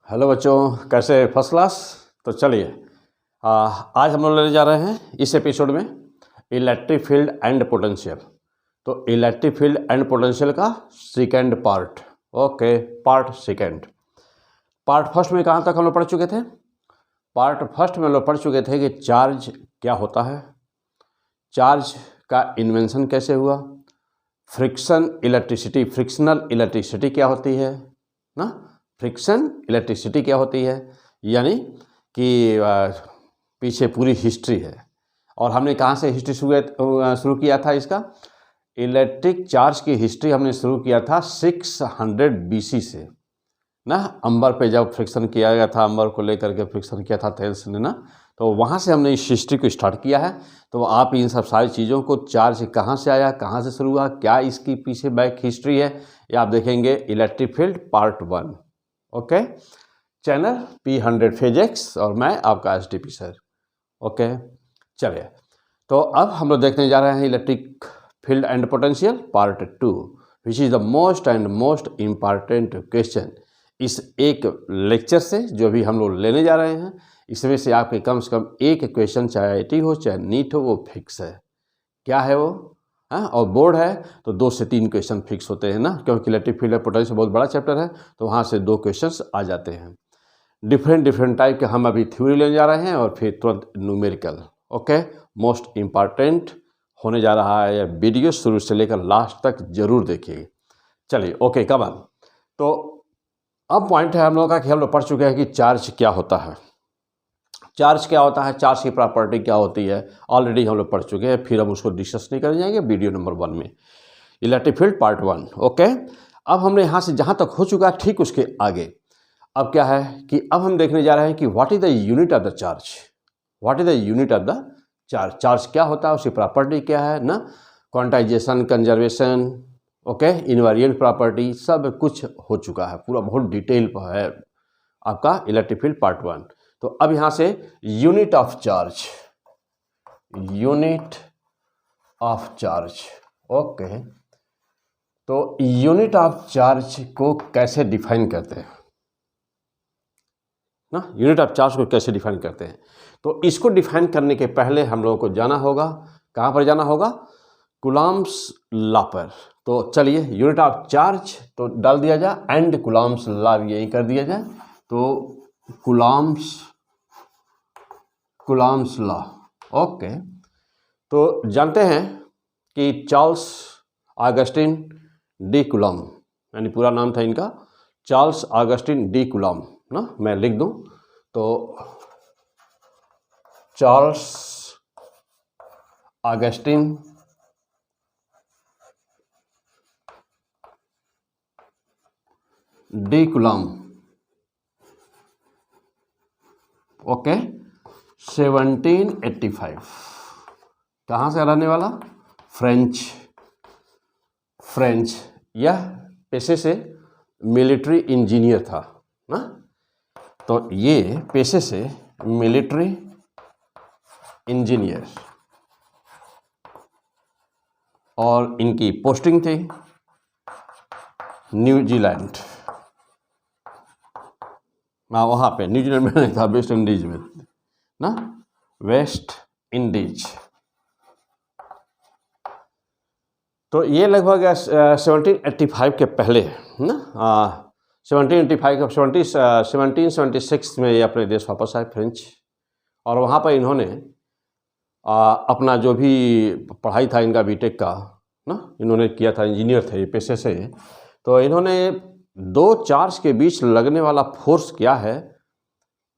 Hello बच्चों, कैसे? First class. तो चलिए आज हम लोग लेने जा रहे हैं इस एपिसोड में इलेक्ट्रिक फील्ड एंड पोटेंशियल। तो इलेक्ट्रिक फील्ड एंड पोटेंशियल का second part. Okay, part second. Part first में कहाँ तक हम लोग पढ़ चुके थे? पार्ट फर्स्ट में हम लोग पढ़ चुके थे कि चार्ज क्या होता है, चार्ज का इन्वेंशन कैसे हुआ, फ्रिक्शन इलेक्ट्रिसिटी, फ्रिक्शनल इलेक्ट्रिसिटी क्या होती है ना, फ्रिक्शन इलेक्ट्रिसिटी क्या होती है, यानी कि पीछे पूरी हिस्ट्री है। और हमने कहाँ से हिस्ट्री शुरू किया था? इसका इलेक्ट्रिक चार्ज की हिस्ट्री हमने शुरू किया था 600 BC से ना। अंबर पे जब फ्रिक्शन किया गया था, अंबर को लेकर के फ्रिक्शन किया था थेल्स ने ना, तो वहाँ से हमने इस हिस्ट्री को स्टार्ट किया है। तो आप इन सब सारी चीज़ों को, चार्ज कहाँ से आया, कहाँ से शुरू हुआ, क्या इसकी पीछे बैक हिस्ट्री है, ये आप देखेंगे electric field part 1। Okay, channel P100 physics और मैं आपका STP सर। ओके, चलिए तो अब हम लोग देखने जा रहे हैं electric field and potential part 2, which is the most and most important question. इस एक लेक्चर से जो भी हम लोग लेने जा रहे हैं, इसमें से आपके कम से कम एक क्वेश्चन, चाहे IT हो चाहे नीट हो, वो फिक्स है। क्या है वो? हाँ, और बोर्ड है तो 2 से 3 क्वेश्चन फिक्स होते हैं ना, क्योंकि इलेक्ट्रिक फील्ड एंड पोटेंशियल बहुत बड़ा चैप्टर है, तो वहाँ से 2 क्वेश्चंस आ जाते हैं। डिफरेंट टाइप के हम अभी थ्योरी लेने जा रहे हैं और फिर तुरंत न्यूमेरिकल। ओके, मोस्ट इम्पॉर्टेंट होने जा रहा है। यह वीडियो शुरू से लेकर लास्ट तक जरूर देखिए। चलिए ओके, कम ऑन। तो अब पॉइंट है हम लोग का कि हम लोग पढ़ चुके हैं कि चार्ज क्या होता है, चार्ज क्या होता है, चार्ज की प्रॉपर्टी क्या होती है, ऑलरेडी हम लोग पढ़ चुके हैं। फिर हम उसको डिस्कस नहीं कर जाएंगे वीडियो नंबर 1 में, इलेक्ट्रिक फील्ड पार्ट 1। ओके, अब हमने यहाँ से जहाँ तक हो चुका है ठीक उसके आगे अब क्या है कि अब हम देखने जा रहे हैं कि what is the unit of the charge, what is the unit of the charge, charge क्या होता है, उसकी प्रॉपर्टी क्या है ना, quantization, conservation, okay, invariant property, सब कुछ हो चुका है, पूरा बहुत डिटेल पर है आपका इलेक्ट्रिक फील्ड पार्ट 1। तो अब यहाँ से unit of charge, unit of charge. Okay, तो यूनिट ऑफ चार्ज को कैसे डिफाइन करते हैं ना, यूनिट ऑफ चार्ज को कैसे डिफाइन करते हैं? तो इसको डिफाइन करने के पहले हम लोगों को जाना होगा, कहाँ पर जाना होगा? कूलॉम्स लॉ पर। तो चलिए, यूनिट ऑफ चार्ज तो डाल दिया जाए एंड कूलॉम्स लॉ यही कर दिया जाए। तो कूलॉम्स लॉ। ओके, तो जानते हैं कि चार्ल्स ऑगस्टिन डी कूलॉम, यानी पूरा नाम था इनका चार्ल्स ऑगस्टिन डी कूलॉम ना, मैं लिख दूं तो Charles Augustin de Coulomb. Okay, 1785। कहाँ से रहने वाला? फ्रेंच। यह पेशे से मिलिट्री इंजीनियर था ना, तो ये पेशे से मिलिट्री इंजीनियर, और इनकी पोस्टिंग थी न्यूजीलैंड। वहाँ पे न्यूजीलैंड में नहीं था, वेस्ट इंडीज में ना, वेस्ट इंडीज। तो ये लगभग 1785 के पहले ना, 1776 में ये अपने देश वापस आए फ्रेंच, और वहाँ पर इन्होंने अपना जो भी पढ़ाई था इनका बीटेक का ना, इन्होंने किया था, इंजीनियर थे ये पेशे से। तो इन्होंने 2 चार्ज के बीच लगने वाला फोर्स क्या है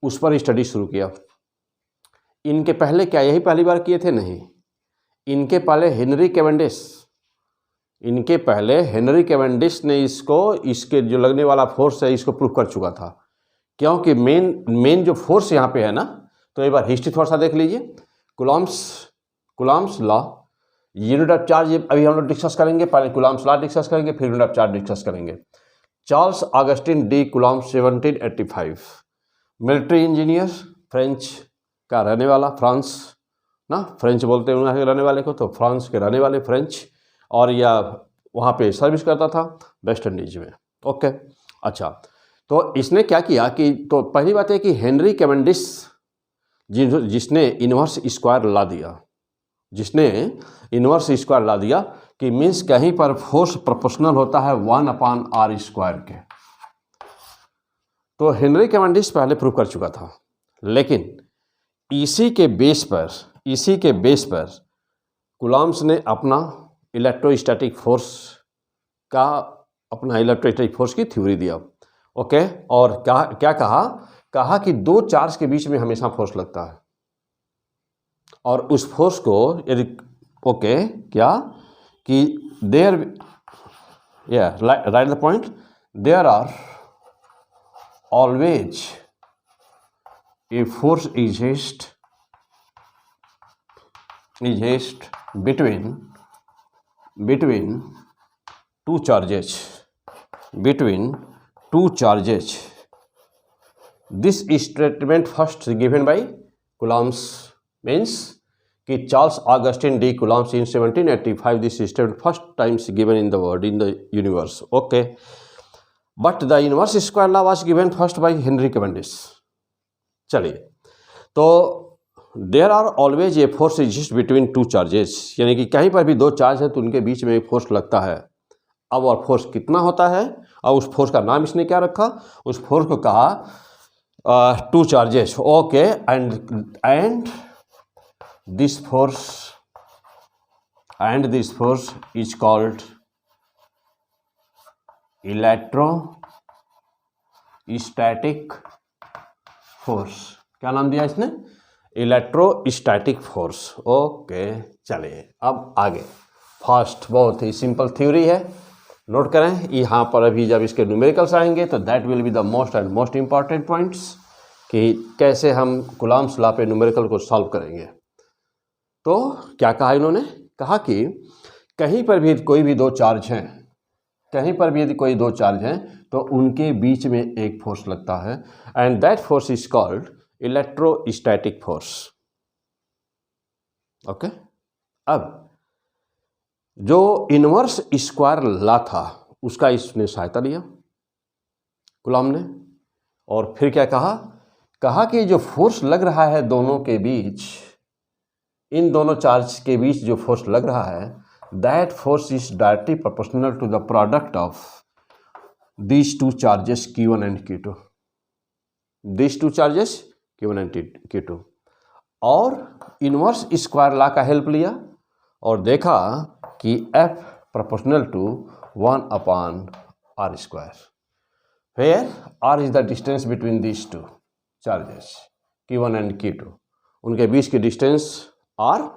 उस पर स्टडी शुरू किया। इनके पहले क्या यही पहली बार किए थे? नहीं, इनके पहले हेनरी कैवेंडिश ने इसके जो लगने वाला फोर्स है इसको प्रूव कर चुका था। क्योंकि मेन जो फोर्स यहाँ पे है ना, तो एक बार हिस्ट्री थोड़ा सा देख लीजिए। Coulomb's law, unit of charge अभी हम लोग डिस्कस करेंगे, पहले कूलॉम्स लॉ डिस्कस करेंगे, फिर यूनिट ऑफ चार्ज डिस्कस करेंगे। Charles Augustin de Coulomb 1785, military engineer, French का रहने वाला, फ्रांस ना, फ्रेंच बोलते हैं उन्हें रहने वाले को, तो फ्रांस के रहने वाले फ्रेंच, और यह वहाँ पे सर्विस करता था वेस्ट इंडीज में। ओके, अच्छा, तो इसने क्या किया कि तो पहली बात है कि हेनरी कैवेंडिश जिसने इन्वर्स स्क्वायर ला दिया, जिसने इन्वर्स स्क्वायर ला दिया कि मीन्स कहीं पर फोर्स प्रोपोर्शनल होता है 1/r² के। तो हेनरी कैवेंडिश पहले प्रूव कर चुका था, लेकिन इसी के बेस पर कूलॉम्स ने अपना इलेक्ट्रोस्टैटिक फोर्स की थ्योरी दिया। ओके, और क्या कहा कि दो चार्ज के बीच में हमेशा फोर्स लगता है, और उस फोर्स को यदि क्या कि write the point, there are always a force exists between two charges. This statement first given by Coulomb's, means कि Charles Augustin D. Coulomb in 1785, this statement first times given in the world, in the universe. Okay, but the inverse square law was given first by Henry Cavendish. चलिए, तो there are always a force exist between two charges, यानी कि कहीं पर भी दो charge है तो उनके बीच में एक फोर्स लगता है। अब और फोर्स कितना होता है, और उस फोर्स का नाम इसने क्या रखा, उस फोर्स को कहा two charges. Okay, and this force is called electrostatic force. क्या नाम दिया इसने, इलेक्ट्रोस्टैटिक फोर्स। ओके, चलिए अब आगे। फर्स्ट बहुत ही सिंपल थ्योरी है, नोट करें। यहाँ पर अभी जब इसके न्यूमेरिकल्स आएंगे तो that will be the most important points कि कैसे हम कूलॉम्स लॉ पे न्यूमेरिकल को सॉल्व करेंगे। तो क्या कहा इन्होंने, कहा कि कहीं पर भी कोई भी दो चार्ज हैं, कहीं पर भी यदि कोई दो चार्ज हैं तो उनके बीच में एक फोर्स लगता है, and that force is called electrostatic force. Okay, अब जो इन्वर्स स्क्वायर लॉ था उसका इसने सहायता लिया कूलॉम ने, और फिर क्या कहा कि जो फोर्स लग रहा है दोनों के बीच, इन दोनों चार्ज के बीच जो फोर्स लग रहा है, that force is directly proportional to the product of these two charges Q1 and Q2. These two charges Q1 and Q2, और इन्वर्स स्क्वायर लॉ का हेल्प लिया और देखा कि F proportional to 1/r², where r is the distance between these two charges Q1 and Q2। उनके बीच की distance r,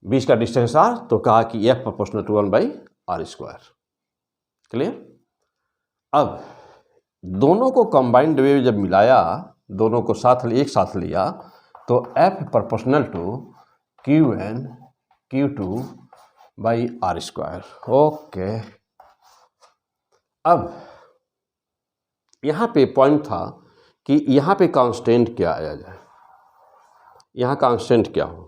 बीच का distance r, तो कहा कि F proportional to 1/r²। Clear. अब दोनों को कंबाइंड वे जब मिलाया, दोनों को एक साथ लिया, तो F proportional to Q1 Q2/r²। Okay, अब यहाँ पे पॉइंट था कि यहाँ पे कांस्टेंट क्या आया जाए, यहाँ कांस्टेंट क्या हो।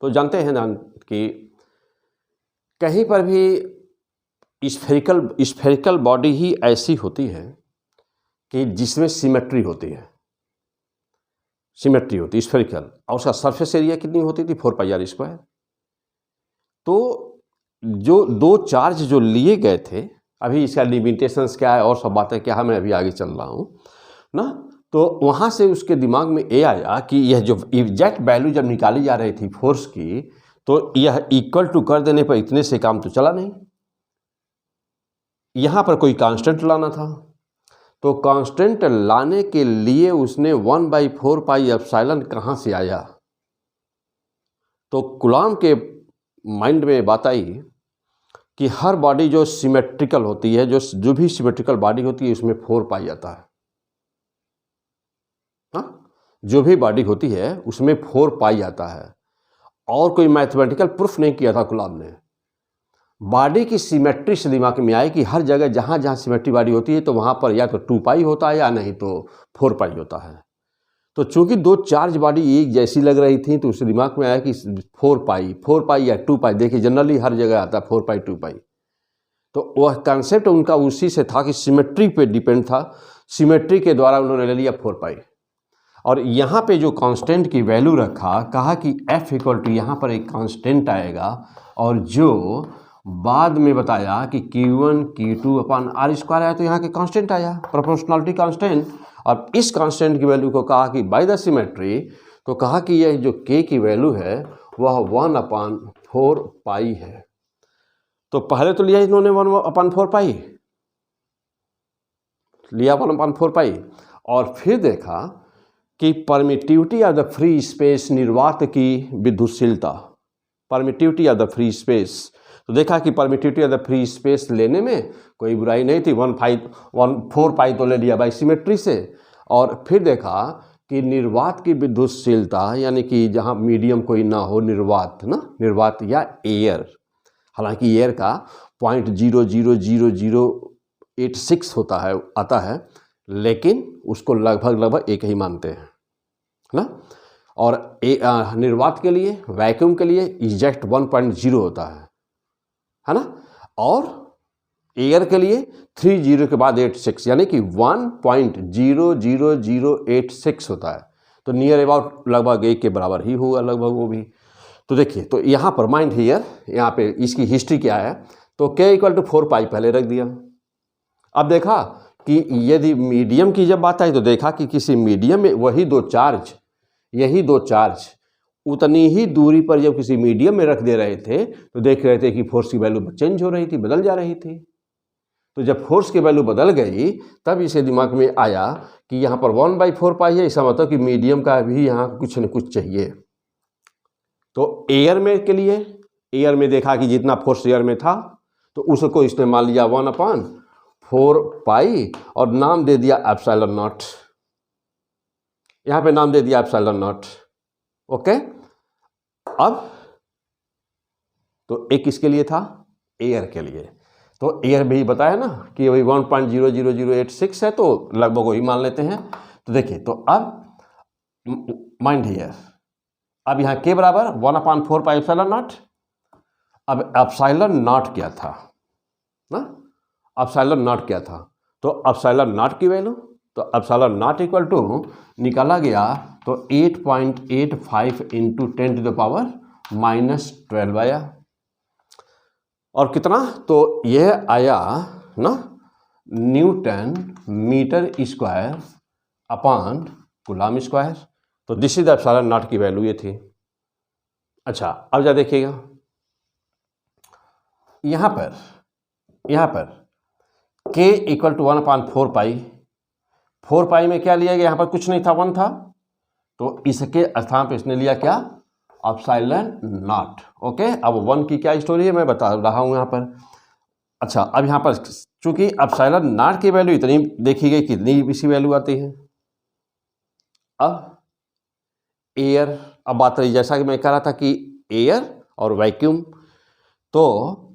तो जानते हैं कि कहीं पर भी स्फेरिकल बॉडी ही ऐसी होती है कि जिसमें सिमेट्री होती है, स्फेरिकल, और उसका सरफेस एरिया कितनी होती थी, 4πr²। तो जो दो चार्ज जो लिए गए थे, अभी इसका लिमिटेशंस क्या है और सब बातें क्या है, मैं अभी आगे चल रहा हूँ ना। तो वहाँ से उसके दिमाग में ये आया कि यह जो एग्जैक्ट वैल्यू जब निकाली जा रही थी फोर्स की, तो यह इक्वल टू कर देने पर इतने से काम तो चला नहीं, यहाँ पर कोई कांस्टेंट लाना था। तो कांस्टेंट लाने के लिए उसने 1/4πε कहाँ से आया। तो कूलॉम के माइंड में बात आई कि हर बॉडी जो सिमेट्रिकल होती है, जो भी सिमेट्रिकल बॉडी होती है, उसमें 4π आता है। जो भी बॉडी होती है उसमें 4π आता है, और कोई मैथमेटिकल प्रूफ नहीं किया था कूलॉम ने। बॉडी की सिमेट्री से दिमाग में आए कि हर जगह जहाँ जहाँ सिमेट्री बॉडी होती है तो वहाँ पर या तो 2π होता है या नहीं तो 4π होता है। तो चूंकि दो चार्ज बॉडी एक जैसी लग रही थी तो उसके दिमाग में आया कि 4π या 2π, देखिए जनरली हर जगह आता है 4π 2π। तो वह कॉन्सेप्ट उनका उसी से था कि सिमेट्री पे डिपेंड था, सिमेट्री के द्वारा उन्होंने ले लिया 4 पाई। और यहाँ पे जो कांस्टेंट की वैल्यू रखा, कहा कि F इक्वल टू यहाँ पर एक कांस्टेंट आएगा, और जो बाद में बताया कि Q1 Q2 upon R square आया, तो यहाँ के कांस्टेंट आया, प्रोपोर्शनलिटी कांस्टेंट। और इस कांस्टेंट की वैल्यू को कहा कि बाय द सिमेट्री, तो कहा कि यह जो K की वैल्यू है वह 1/4 पाई है। तो पहले तो लिया इन्होंने 1/4 पाई, लिया 1/4 पाई, और फिर देखा कि permittivity of the free space, निर्वात की विद्युतशीलता, permittivity of the free space. तो देखा कि permittivity of the free space लेने में कोई बुराई नहीं थी, 1/4 पाई तो ले लिया बाई सिमेट्री से। और फिर देखा कि निर्वात की विद्युतशीलता, यानी कि जहाँ मीडियम कोई ना हो, निर्वात ना, निर्वात या एयर, हालांकि एयर का 0.00086 होता है, आता है, लेकिन उसको लगभग एक ही मानते हैं ना। और निर्वात के लिए, वैक्यूम के लिए एग्जैक्ट 1.0 होता है ना। और एयर के लिए 30 के बाद 86, यानी कि 1.00086 होता है। तो नियर अबाउट लगभग 1 के बराबर ही होगा लगभग वो भी। तो देखिए, तो यहाँ पर माइंड हियर, यहाँ पे इसकी हिस्ट्री क्या है, तो K इक्वल टू 4 पाई पहले रख दिया। अब देखा कि यदि मीडियम की जब बात आई, तो देखा कि किसी मीडियम में यही दो चार्ज उतनी ही दूरी पर जब किसी मीडियम में रख दे रहे थे, तो देख रहे थे कि फोर्स की वैल्यू चेंज हो रही थी, बदल जा रही थी। तो जब फोर्स की वैल्यू बदल गई, तब इसे दिमाग में आया कि यहाँ पर 1/4 पाई है, इसका मतलब कि मीडियम का भी यहाँ कुछ न कुछ चाहिए। तो एयर में के लिए, एयर में देखा कि जितना फोर्स एयर में था, तो उसको इसने मान लिया 1/4 पाई, और नाम दे दिया एप्सिलॉन नॉट। यहाँ पे नाम दे दिया एप्सिलॉन नॉट। ओके, अब तो एक किसके लिए था, एयर के लिए। तो एयर भी बताया ना कि वही 1.00086 है, तो लगभग वही मान लेते हैं। तो देखिए, तो अब माइंड हियर, अब यहाँ के बराबर 1/4 पाई एप्सिलॉन नॉट। अब एप्सिलॉन नॉट क्या था ना, एप्सिलॉन नॉट क्या था, तो एप्सिलॉन नॉट की वैल्यू, तो एप्सिलॉन नॉट इक्वल टू निकाला गया, तो 8.85 इंटू 10⁻⁻12 आया। और कितना, तो यह आया ना newton metre square upon coulomb square. तो this is the epsilon naught की वैल्यू ये थी। अच्छा, अब जा देखिएगा, यहाँ पर K equal to 1/4 pi, 4 pi में क्या लिया गया, यहाँ पर कुछ नहीं था, 1 था, तो इसके स्थान पर इसने लिया क्या, एप्सिलॉन नॉट। ओके, अब 1 की क्या स्टोरी है मैं बता रहा हूँ यहाँ पर। अच्छा, अब यहाँ पर चूंकि एप्सिलॉन नॉट की वैल्यू इतनी देखी गई, कितनी इसी वैल्यू आती है। अब एयर, अब बात रही, जैसा कि मैं कह रहा था कि एयर और वैक्यूम, तो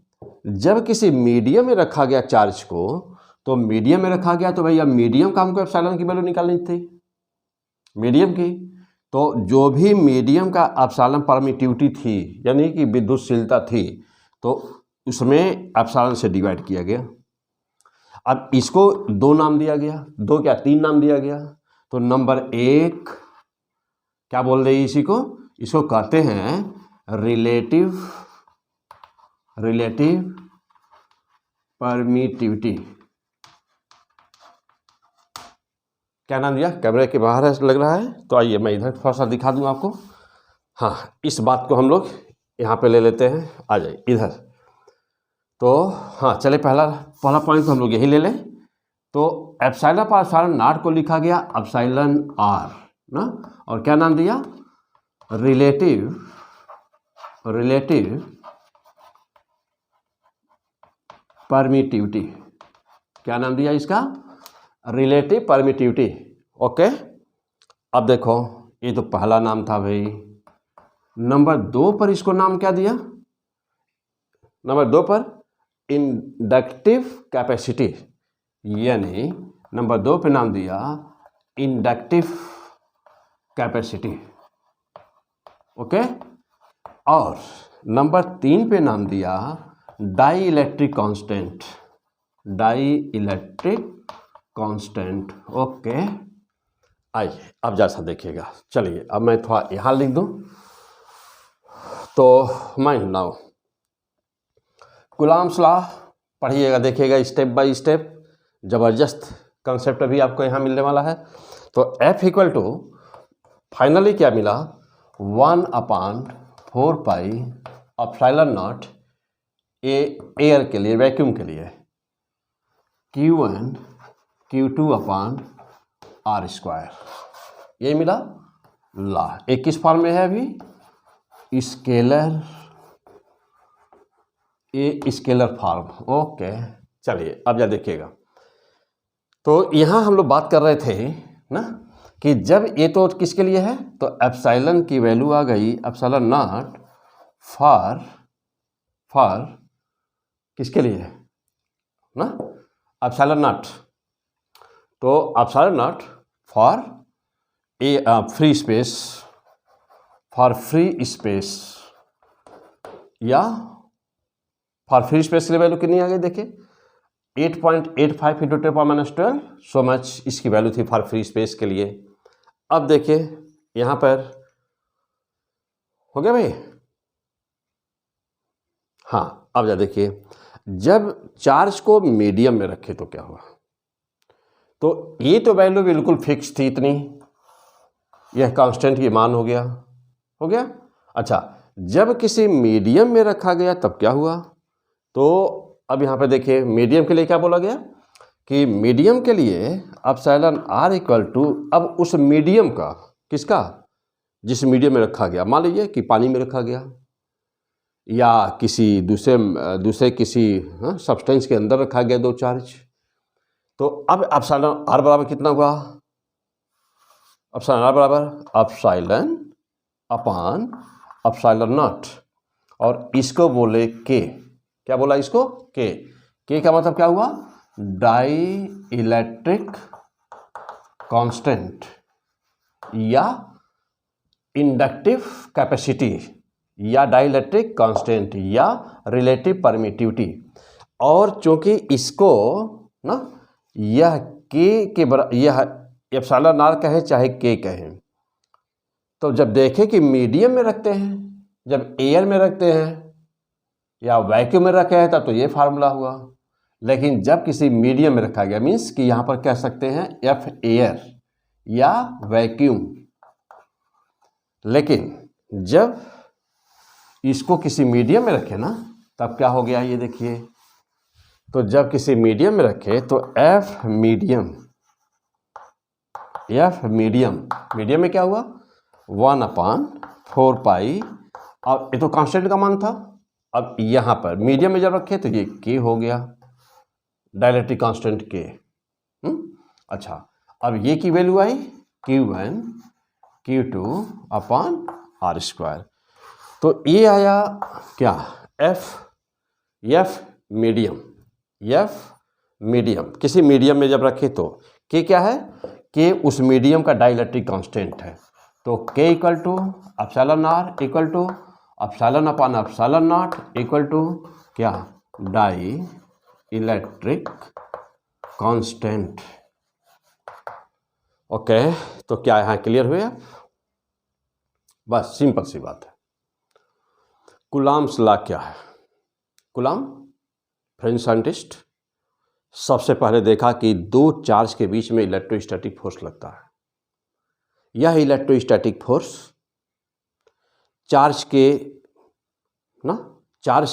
जब किसी मीडियम में रखा गया चार्ज को, तो मीडियम में रखा गया, तो भैया मीडियम का हमको एप्सिलॉन की वैल्यू निकालनी थी, मीडियम की। तो जो भी मीडियम का एप्सिलॉन परमिटिविटी थी, यानी कि विद्युतशीलता थी, तो उसमें एप्सिलॉन से डिवाइड किया गया। अब इसको 2 नाम दिया गया, 2 क्या 3 नाम दिया गया। तो नंबर 1 क्या बोल रही है, इसको कहते हैं रिलेटिव परमिटिविटी। क्या नाम दिया, कैमरे के बाहर है लग रहा है, तो आइए मैं इधर थोड़ा सा दिखा दूं आपको। हाँ, इस बात को हम लोग यहाँ पे ले लेते हैं, आ जाइए इधर। तो हाँ, चले पहला पॉइंट तो हम लोग यही ले लें। तो एप्सिलॉन पर एप्सिलॉन नॉट को लिखा गया एप्सिलॉन आर ना, और क्या नाम दिया, रिलेटिव परमिटिविटी। क्या नाम दिया इसका, रिलेटिव परमिटिविटी। ओके, अब देखो, ये तो पहला नाम था भाई। नंबर 2 पर इसको नाम क्या दिया, नंबर 2 पर इंडक्टिव कैपेसिटी, यानी नंबर 2 पे नाम दिया इंडक्टिव कैपेसिटी। ओके, और नंबर 3 पे नाम दिया dielectric constant, dielectric constant. Okay, आइए अब जैसा देखिएगा। चलिए अब मैं थोड़ा यहाँ लिख दूँ तो माइंड नाउ कूलॉम्स लॉ पढ़िएगा, देखिएगा स्टेप बाय स्टेप, ज़बरदस्त कंसेप्ट अभी आपको यहाँ मिलने वाला है। तो F इक्वल टू फाइनली क्या मिला, 1/4 एप्सिलॉन नॉट एयर के लिए, वैक्यूम के लिए, Q1 Q2/R², ये मिला लॉ। एक किस फॉर्म में है अभी, स्केलर, ये स्केलर फॉर्म। ओके, चलिए अब जा देखिएगा। तो यहाँ हम लोग बात कर रहे थे ना कि जब ये तो किसके लिए है, तो एप्सिलॉन की वैल्यू आ गई, एप्सिलॉन नॉट फॉर किसके लिए है ना, एप्सिलॉन नॉट, तो epsilon not for a free space, for free space, या फॉर फ्री स्पेस के लिए वैल्यू कितनी आ गई, देखिए 8.85 × 10⁻12, सो मच इसकी वैल्यू थी फॉर फ्री स्पेस के लिए। अब देखिए यहाँ पर हो गया भाई। हाँ, अब जा देखिए, जब चार्ज को मीडियम में रखे तो क्या हुआ, तो ये तो वैल्यू बिल्कुल फिक्स थी इतनी, यह कांस्टेंट की मान हो गया। अच्छा, जब किसी मीडियम में रखा गया तब क्या हुआ, तो अब यहाँ पे देखिए मीडियम के लिए क्या बोला गया कि मीडियम के लिए एप्सिलॉन R इक्वल टू, अब उस मीडियम का, किसका, जिस मीडियम में रखा गया, मान लीजिए कि पानी में रखा गया या किसी दूसरे किसी सब्सटेंस के अंदर रखा गया दो चार्ज, तो अब एप्सिलॉन R बराबर कितना हुआ, एप्सिलॉन R बराबर एप्सिलॉन अपान एप्सिलॉन नॉट, और इसको बोले के, क्या बोला इसको, के का मतलब क्या हुआ, डाई इलेक्ट्रिक कांस्टेंट या इंडक्टिव कैपेसिटी, या डाई इलेक्ट्रिक कांस्टेंट या रिलेटिव परमिटिविटी। और चूंकि इसको ना यह के बराबर, यह एप्सिलॉन R कहे चाहे के कहें, तो जब देखें कि मीडियम में रखते हैं, जब एयर में रखते हैं या वैक्यूम में रखा है तब तो ये फार्मूला हुआ, लेकिन जब किसी मीडियम में रखा गया, मीन्स कि यहाँ पर कह सकते हैं F एयर या वैक्यूम, लेकिन जब इसको किसी मीडियम में रखे ना तब क्या हो गया, ये देखिए, तो जब किसी मीडियम में रखे तो F मीडियम में क्या हुआ, 1/4, अब ये तो कांस्टेंट का मान था, अब यहाँ पर मीडियम में जब रखे तो ये के हो गया, डाइलेक्ट्रिक कांस्टेंट के। अच्छा, अब ये की वैल्यू आई Q1 Q2/R², तो ये आया क्या, F मीडियम, किसी मीडियम में जब रखे तो के क्या है, के उस मीडियम का डाइलेक्ट्रिक कांस्टेंट है, तो K equal to epsilon R equal to epsilon upon epsilon not equal to क्या, डाई इलेक्ट्रिक कांस्टेंट। ओके, तो क्या यहाँ क्लियर हुआ, बस सिंपल सी बात है। कूलॉम्स लॉ क्या है, कूलॉम फ्रेंच साइंटिस्ट सबसे पहले देखा कि दो चार्ज के बीच में इलेक्ट्रोस्टैटिक फोर्स लगता है, यह इलेक्ट्रोस्टैटिक फोर्स चार्ज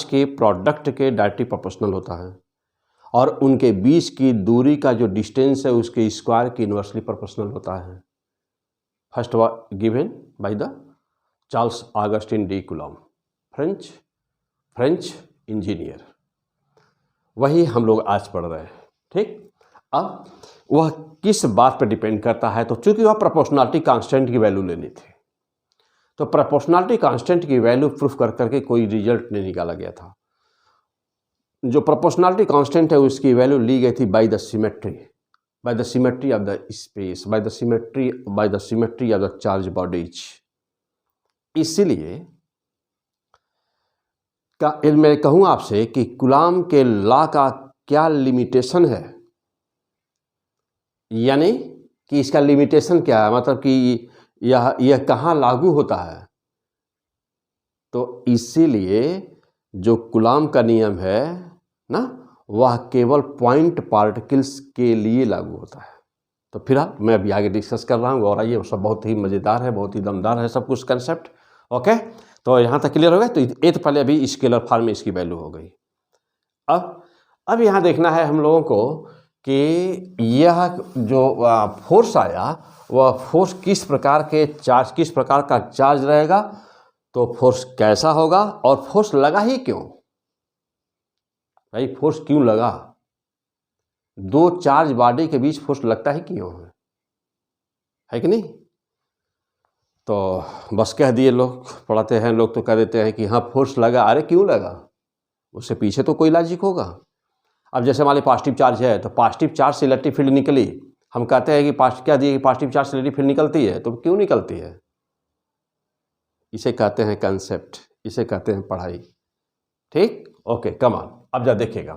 के प्रोडक्ट के डायरेक्टली प्रोपोर्शनल होता है, और उनके बीच की दूरी का जो डिस्टेंस है उसके स्क्वायर की इन्वर्सली प्रोपोर्शनल होता है। First given by the Charles Augustin de Coulomb, French engineer, वही हम लोग आज पढ़ रहे हैं। ठीक, अब वह किस बात पर डिपेंड करता है, तो चूंकि वह प्रोपोर्शनलिटी कांस्टेंट की वैल्यू लेनी थी, तो प्रोपोर्शनलिटी कांस्टेंट की वैल्यू प्रूफ कर करके कोई रिजल्ट नहीं निकाला गया था। जो प्रोपोर्शनलिटी कांस्टेंट है उसकी वैल्यू ली गई थी by the symmetry of the space, by the symmetry of the charge bodies. इसीलिए मैं कहूँ आपसे कि कूलाम के लॉ का क्या लिमिटेशन है, यानी कि इसका लिमिटेशन क्या है, मतलब कि यह कहाँ लागू होता है। तो इसीलिए जो कूलाम का नियम है ना, वह केवल पॉइंट पार्टिकल्स के लिए लागू होता है। तो फिर मैं अभी आगे डिस्कस कर रहा हूँ, और ये सब बहुत ही मज़ेदार है, बहुत ही दमदार है सब कुछ कंसेप्ट। ओके, तो यहाँ तक क्लियर हो गया। तो ये तो पहले अभी स्केलर फॉर्म में इसकी वैल्यू हो गई। अब यहाँ देखना है हम लोगों को कि यह जो फोर्स आया, वह फोर्स किस प्रकार का चार्ज रहेगा, तो फोर्स कैसा होगा, और फोर्स लगा ही क्यों भाई, फोर्स क्यों लगा। दो चार्ज बॉडी के बीच फोर्स लगता ही क्यों है कि नहीं। तो बस कह दिए, लोग पढ़ाते हैं लोग तो कह देते हैं कि हाँ फोर्स लगा, अरे क्यों लगा, उससे पीछे तो कोई लॉजिक होगा। अब जैसे हमारे पॉजिटिव चार्ज है, तो पॉजिटिव चार्ज से इलेक्ट्रिक फील्ड निकली, हम कहते हैं कि क्या दिए कि पॉजिटिव चार्ज से इलेक्ट्रिक फील्ड निकलती है, तो क्यों निकलती है, इसे कहते हैं कंसेप्ट, इसे कहते हैं पढ़ाई। ठीक, ओके, कम ऑन। अब जब देखिएगा,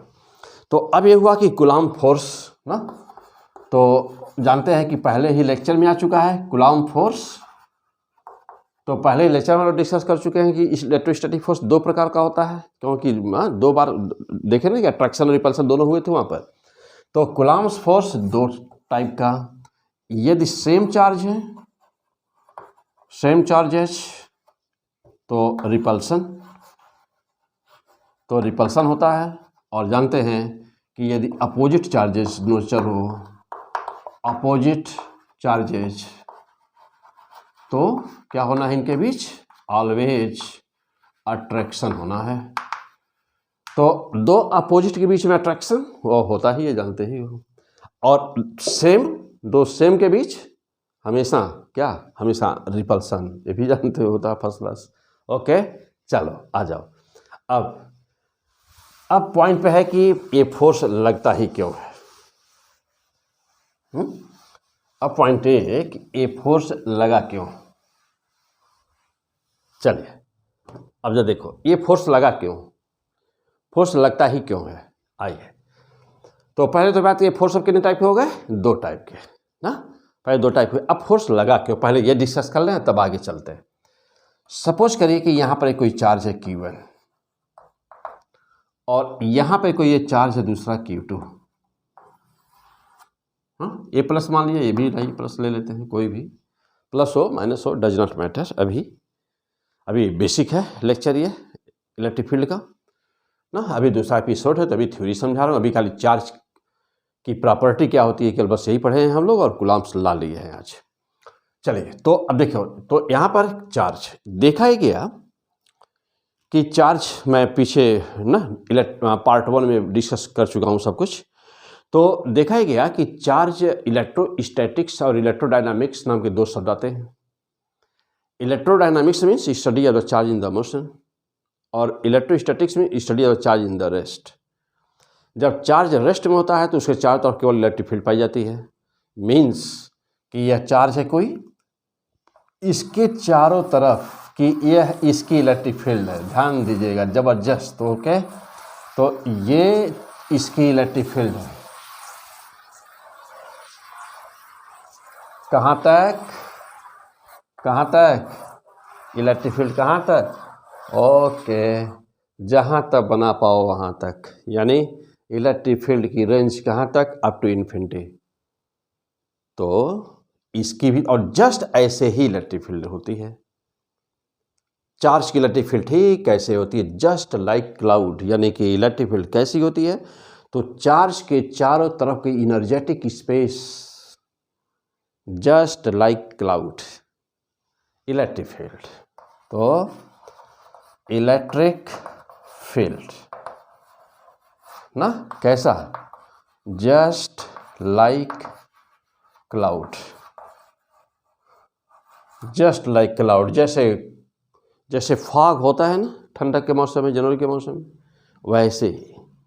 तो अब ये हुआ कि कूलाम फोर्स ना, तो जानते हैं कि पहले ही लेक्चर में आ चुका है कूलाम फोर्स। तो पहले लेक्चर में लोग डिस्कस कर चुके हैं कि इलेक्ट्रोस्टैटिक फोर्स दो प्रकार का होता है, क्योंकि 2 बार देखे ना कि अट्रैक्शन और रिपल्सन दोनों हुए थे वहाँ पर। तो कूलाम्स फोर्स 2 टाइप का, यदि सेम चार्ज है, सेम चार्जेस, तो रिपल्सन होता है। और जानते हैं कि यदि अपोजिट चार्जेस नेचर हो, अपोजिट चार्जेस, तो क्या होना है इनके बीच, ऑलवेज अट्रैक्शन होना है। तो दो अपोजिट के बीच में अट्रैक्शन वो होता ही है, जानते ही हो। और दो सेम के बीच हमेशा क्या, हमेशा रिपल्सन, ये भी जानते हो होता है फर्स्ट क्लास। ओके, चलो आ जाओ। अब पॉइंट पे है कि ये फोर्स लगता ही क्यों है। अब पॉइंट है कि ये फोर्स लगा क्यों। चलिए अब जब देखो ये फोर्स लगा क्यों, फोर्स लगता ही क्यों है। आइए, तो पहले तो बात, ये फोर्स अब कितने टाइप के हो गए, 2 टाइप के ना, पहले 2 टाइप के। अब फोर्स लगा क्यों, पहले ये डिस्कस कर लें तब आगे चलते हैं। सपोज करिए कि यहाँ पर कोई चार्ज है Q1, और यहाँ पे कोई ये चार्ज है दूसरा Q2। हाँ, ए प्लस मान लिया, ये भी नहीं प्लस ले लेते हैं, कोई भी प्लस हो माइनस हो डज नॉट मैटर। अभी बेसिक है लेक्चर ये इलेक्ट्रिक फील्ड का ना, अभी दूसरा एपिसोड है, तो अभी थ्योरी समझा रहा हूँ। अभी खाली चार्ज की प्रॉपर्टी क्या होती है केवल बस यही पढ़े हैं हम लोग, और कूलाम्स ला लिए हैं आज। चलिए, तो अब देखो, तो यहाँ पर चार्ज देखा ही गया कि चार्ज मैं पीछे ना पार्ट 1 में डिस्कस कर चुका हूँ सब कुछ। तो देखा ही गया कि चार्ज इलेक्ट्रोस्टैटिक्स और इलेक्ट्रोडायनामिक्स नाम के 2 शब्द आते हैं। Electrodynamics means study of the charge in the motion, और इलेक्ट्रोस्टैटिक्स में study of the charge in the rest. जब चार्ज रेस्ट में होता है तो उसके चारों तरफ केवल इलेक्ट्रिक फील्ड पाई जाती है। मीन्स कि यह चार्ज है कोई, इसके चारों तरफ कि यह इसकी इलेक्ट्रिक फील्ड है, ध्यान दीजिएगा जबरदस्त। ओके, तो ये इसकी इलेक्ट्रिक फील्ड है, कहाँ तक इलेक्ट्रिक फील्ड, कहाँ तक, ओके, जहाँ तक बना पाओ वहाँ तक, यानी इलेक्ट्रिक फील्ड की रेंज कहाँ तक, अप टू इन्फिनिटी। तो इसकी भी, और जस्ट ऐसे ही इलेक्ट्रिक फील्ड होती है। चार्ज की इलेक्ट्रिक फील्ड ठीक कैसे होती है, जस्ट लाइक क्लाउड, यानी कि इलेक्ट्रिक फील्ड कैसी होती है, तो चार्ज के चारों तरफ की energetic space just like cloud, electric field. तो इलेक्ट्रिक फील्ड ना कैसा, just like cloud, just like cloud, जैसे फॉग होता है ना ठंडक के मौसम में, जनवरी के मौसम में, वैसे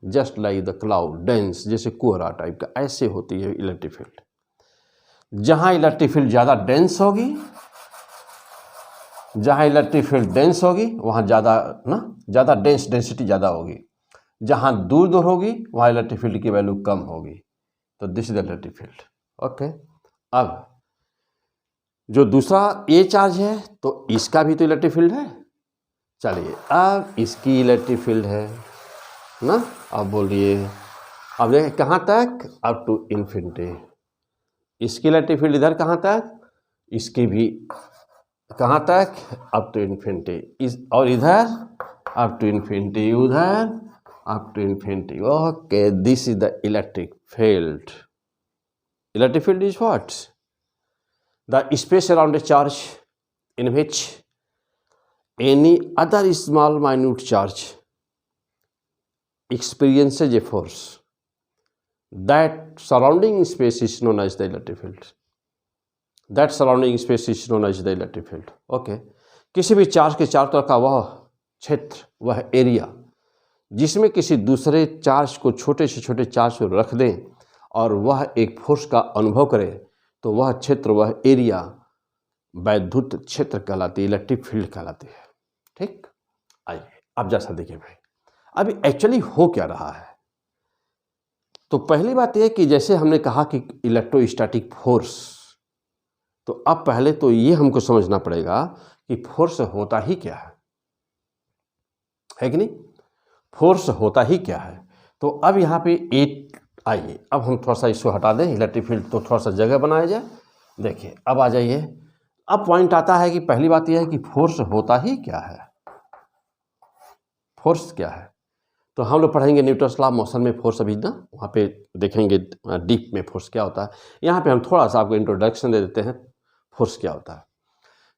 just like the cloud, dense, जैसे कोहरा टाइप का, ऐसे होती है इलेक्ट्रिक फील्ड। जहाँ इलेक्ट्रिक फील्ड ज़्यादा डेंस होगी, जहाँ इलेक्ट्रिक फील्ड डेंस होगी वहाँ ज़्यादा डेंसिटी ज़्यादा होगी, जहाँ दूर दूर होगी वहाँ इलेक्ट्रिक फील्ड की वैल्यू कम होगी। तो this is electric field. Okay, अब जो दूसरा ए चार्ज है तो इसका भी तो इलेक्ट्रिक फील्ड है। चलिए अब इसकी इलेक्ट्रिक फील्ड है ना, अब बोलिए, अब देखिए कहाँ तक, अप टू इन्फिनिटी। इसकी इलेक्ट्रिक फील्ड इधर कहाँ तक, इसकी भी कहाँ तक, अप टू इन्फिनिटी। और इधर अप टू इन्फिनिटी, उधर up to infinity. Okay, this is the electric field. Electric field is what? The space around a charge in which any other small minute charge experiences a force. That surrounding space is known as the electric field. That surrounding space is known as the electric field. Okay. किसी भी charge के चारों तरफ का वह क्षेत्र, वह area जिसमें किसी दूसरे चार्ज को, छोटे से छोटे चार्ज को रख दें और वह एक फोर्स का अनुभव करे, तो वह क्षेत्र, वह एरिया वैद्युत क्षेत्र कहलाती है, इलेक्ट्रिक फील्ड कहलाती है। ठीक, आइए अब जैसा देखिए भाई, अभी एक्चुअली हो क्या रहा है। तो पहली बात यह कि जैसे हमने कहा कि इलेक्ट्रोस्टैटिक फोर्स, तो अब पहले तो ये हमको समझना पड़ेगा कि फोर्स होता ही क्या है कि नहीं, फोर्स होता ही क्या है। तो अब यहाँ पे एक, आइए अब हम थोड़ा सा इसको हटा दें, इलेक्ट्रिक फील्ड तो थोड़ा सा जगह बनाया जाए। देखिए अब आ जाइए, अब पॉइंट आता है कि पहली बात यह है कि फोर्स होता ही क्या है। फोर्स क्या है, तो हम लोग पढ़ेंगे न्यूटन्स लॉ मोशन में फोर्स, अभी ना वहाँ पे देखेंगे डीप में फोर्स क्या होता है। यहाँ पे हम थोड़ा सा आपको इंट्रोडक्शन दे देते हैं, फोर्स क्या होता है।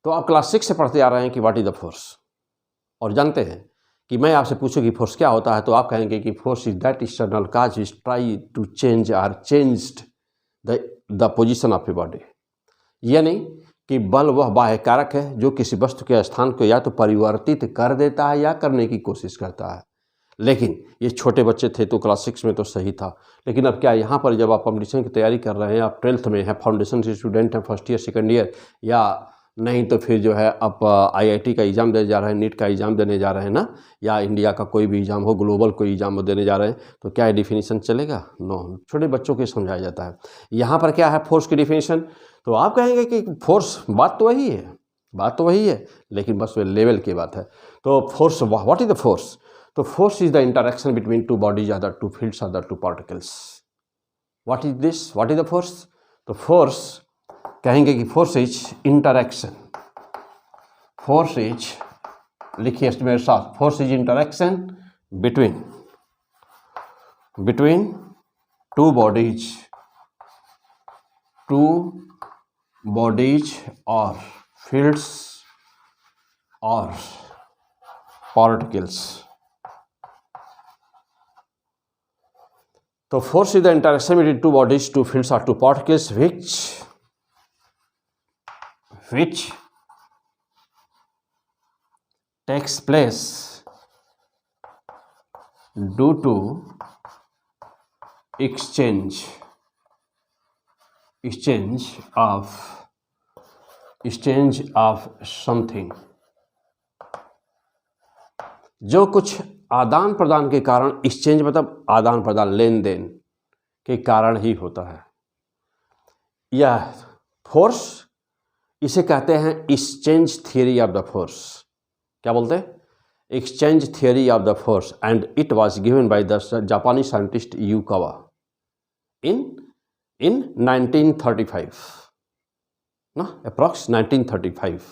तो आप क्लास 6 से पढ़ते आ रहे हैं कि व्हाट इज द फोर्स, और जानते हैं कि मैं आपसे पूछूं कि फोर्स क्या होता है, तो आप कहेंगे कि force is that external cause which try to change or changed the position of a body. यानी कि बल वह बाह्य कारक है जो किसी वस्तु के स्थान को या तो परिवर्तित कर देता है या करने की कोशिश करता है। लेकिन ये छोटे बच्चे थे तो क्लास 6 में तो सही था, लेकिन अब क्या, यहाँ पर जब आप कॉम्पिटिशन की तैयारी कर रहे हैं, आप 12th में हैं, फाउंडेशन से स्टूडेंट हैं, फर्स्ट ईयर सेकंड ईयर, या नहीं तो फिर जो है आप IIT का एग्ज़ाम देने जा रहे हैं, नीट का एग्ज़ाम देने जा रहे हैं ना, या इंडिया का कोई भी एग्ज़ाम हो, ग्लोबल कोई एग्ज़ाम देने जा रहे हैं, तो क्या डिफिनीशन चलेगा? नो, छोटे बच्चों को समझाया जाता है। यहाँ पर क्या है फोर्स की डिफिनीशन, तो आप कहेंगे कि फोर्स, बात तो वही है, लेकिन बस वो लेवल की बात है। तो force, what is the force? तो force is the interaction between two bodies, other to fields, other to particles. What is this, what is the force? तो फोर्स कहेंगे कि force is interaction. Force is, लिखिए मेरे साथ, force is interaction between two bodies और fields और particles. तो force is the interaction between two bodies, two fields और two particles which takes place due to exchange of something। जो कुछ आदान प्रदान के कारण, एक्सचेंज मतलब आदान प्रदान, लेन देन के कारण ही होता है। यह फोर्स, इसे कहते हैं exchange theory of the force. क्या बोलते हैं? Exchange theory of the force, and it was given by the जापानी साइंटिस्ट युकावा इन 1935 ना, अप्रॉक्स 1935।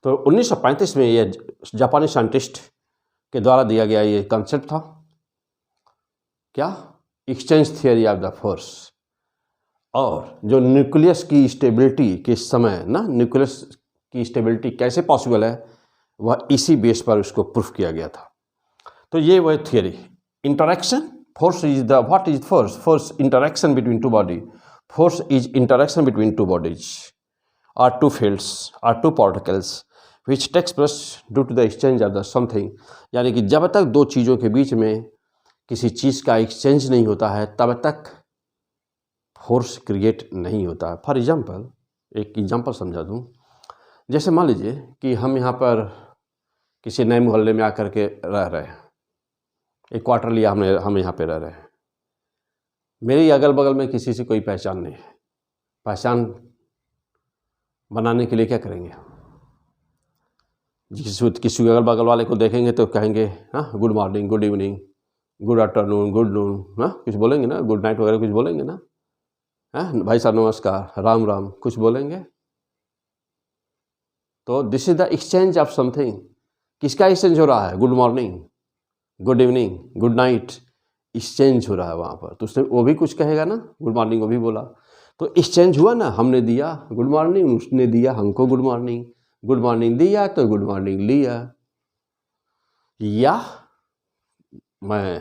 तो 1935 में ये जापानी साइंटिस्ट के द्वारा दिया गया ये कॉन्सेप्ट था, क्या? Exchange theory of the force. और जो न्यूक्लियस की स्टेबिलिटी के समय ना, न्यूक्लियस की स्टेबिलिटी कैसे पॉसिबल है, वह इसी बेस पर उसको प्रूफ किया गया था। तो ये वह theory, interaction, force is the, what is force? Force interaction between two body, force is interaction between two bodies और टू फील्ड्स और two particles which takes place due to the exchange of the something. यानी कि जब तक दो चीज़ों के बीच में किसी चीज़ का एक्सचेंज नहीं होता है, तब तक फोर्स क्रिएट नहीं होता है। फॉर एग्जाम्पल, एक एग्जाम्पल समझा दूँ, जैसे मान लीजिए कि हम यहाँ पर किसी नए मोहल्ले में आकर के रह रहे हैं, एक क्वार्टर लिया हमने, हम यहाँ पे रह रहे हैं, मेरी अगल बगल में किसी से कोई पहचान नहीं है। पहचान बनाने के लिए क्या करेंगे? किसी अगल बगल वाले को देखेंगे तो कहेंगे हाँ good morning, good evening, good afternoon, good noon, हाँ कुछ बोलेंगे ना, गुड नाइट वगैरह कुछ बोलेंगे ना, हाँ भाई साहब नमस्कार, राम राम, कुछ बोलेंगे। तो this is the exchange of something. किसका एक्सचेंज हो रहा है? Good morning, good evening, good night, exchange हो रहा है वहाँ पर। तो उसने वो भी कुछ कहेगा ना, गुड मॉर्निंग वो भी बोला, तो एक्सचेंज हुआ ना। हमने दिया गुड मॉर्निंग, उसने दिया हमको गुड मॉर्निंग, गुड मॉर्निंग दिया तो गुड मॉर्निंग लिया। या मैं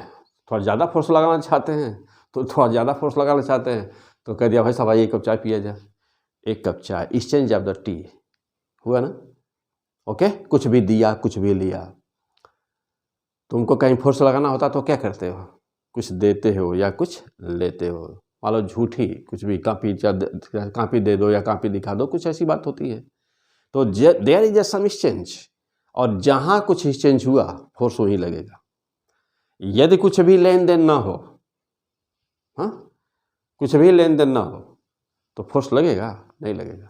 थोड़ा ज़्यादा फोर्स लगाना चाहते हैं तो थोड़ा ज़्यादा फोर्स लगाना चाहते हैं तो कह दिया भाई साहब आइए एक कप चाय पिया जाए, एक कप चाय, एक्सचेंज ऑफ द टी हुआ ना। ओके, कुछ भी दिया कुछ भी लिया। तुमको कहीं फोर्स लगाना होता तो क्या करते हो? कुछ देते हो या कुछ लेते हो। मान लो झूठी कुछ भी, कापी दे दो या कापी दिखा दो, कुछ ऐसी बात होती है। तो देयर इज सम एक्सचेंज, और जहाँ कुछ एक्सचेंज हुआ फोर्स वहीं लगेगा। यदि कुछ भी लेन देन ना हो, हाँ कुछ भी लेन देन ना हो तो फोर्स लगेगा? नहीं लगेगा।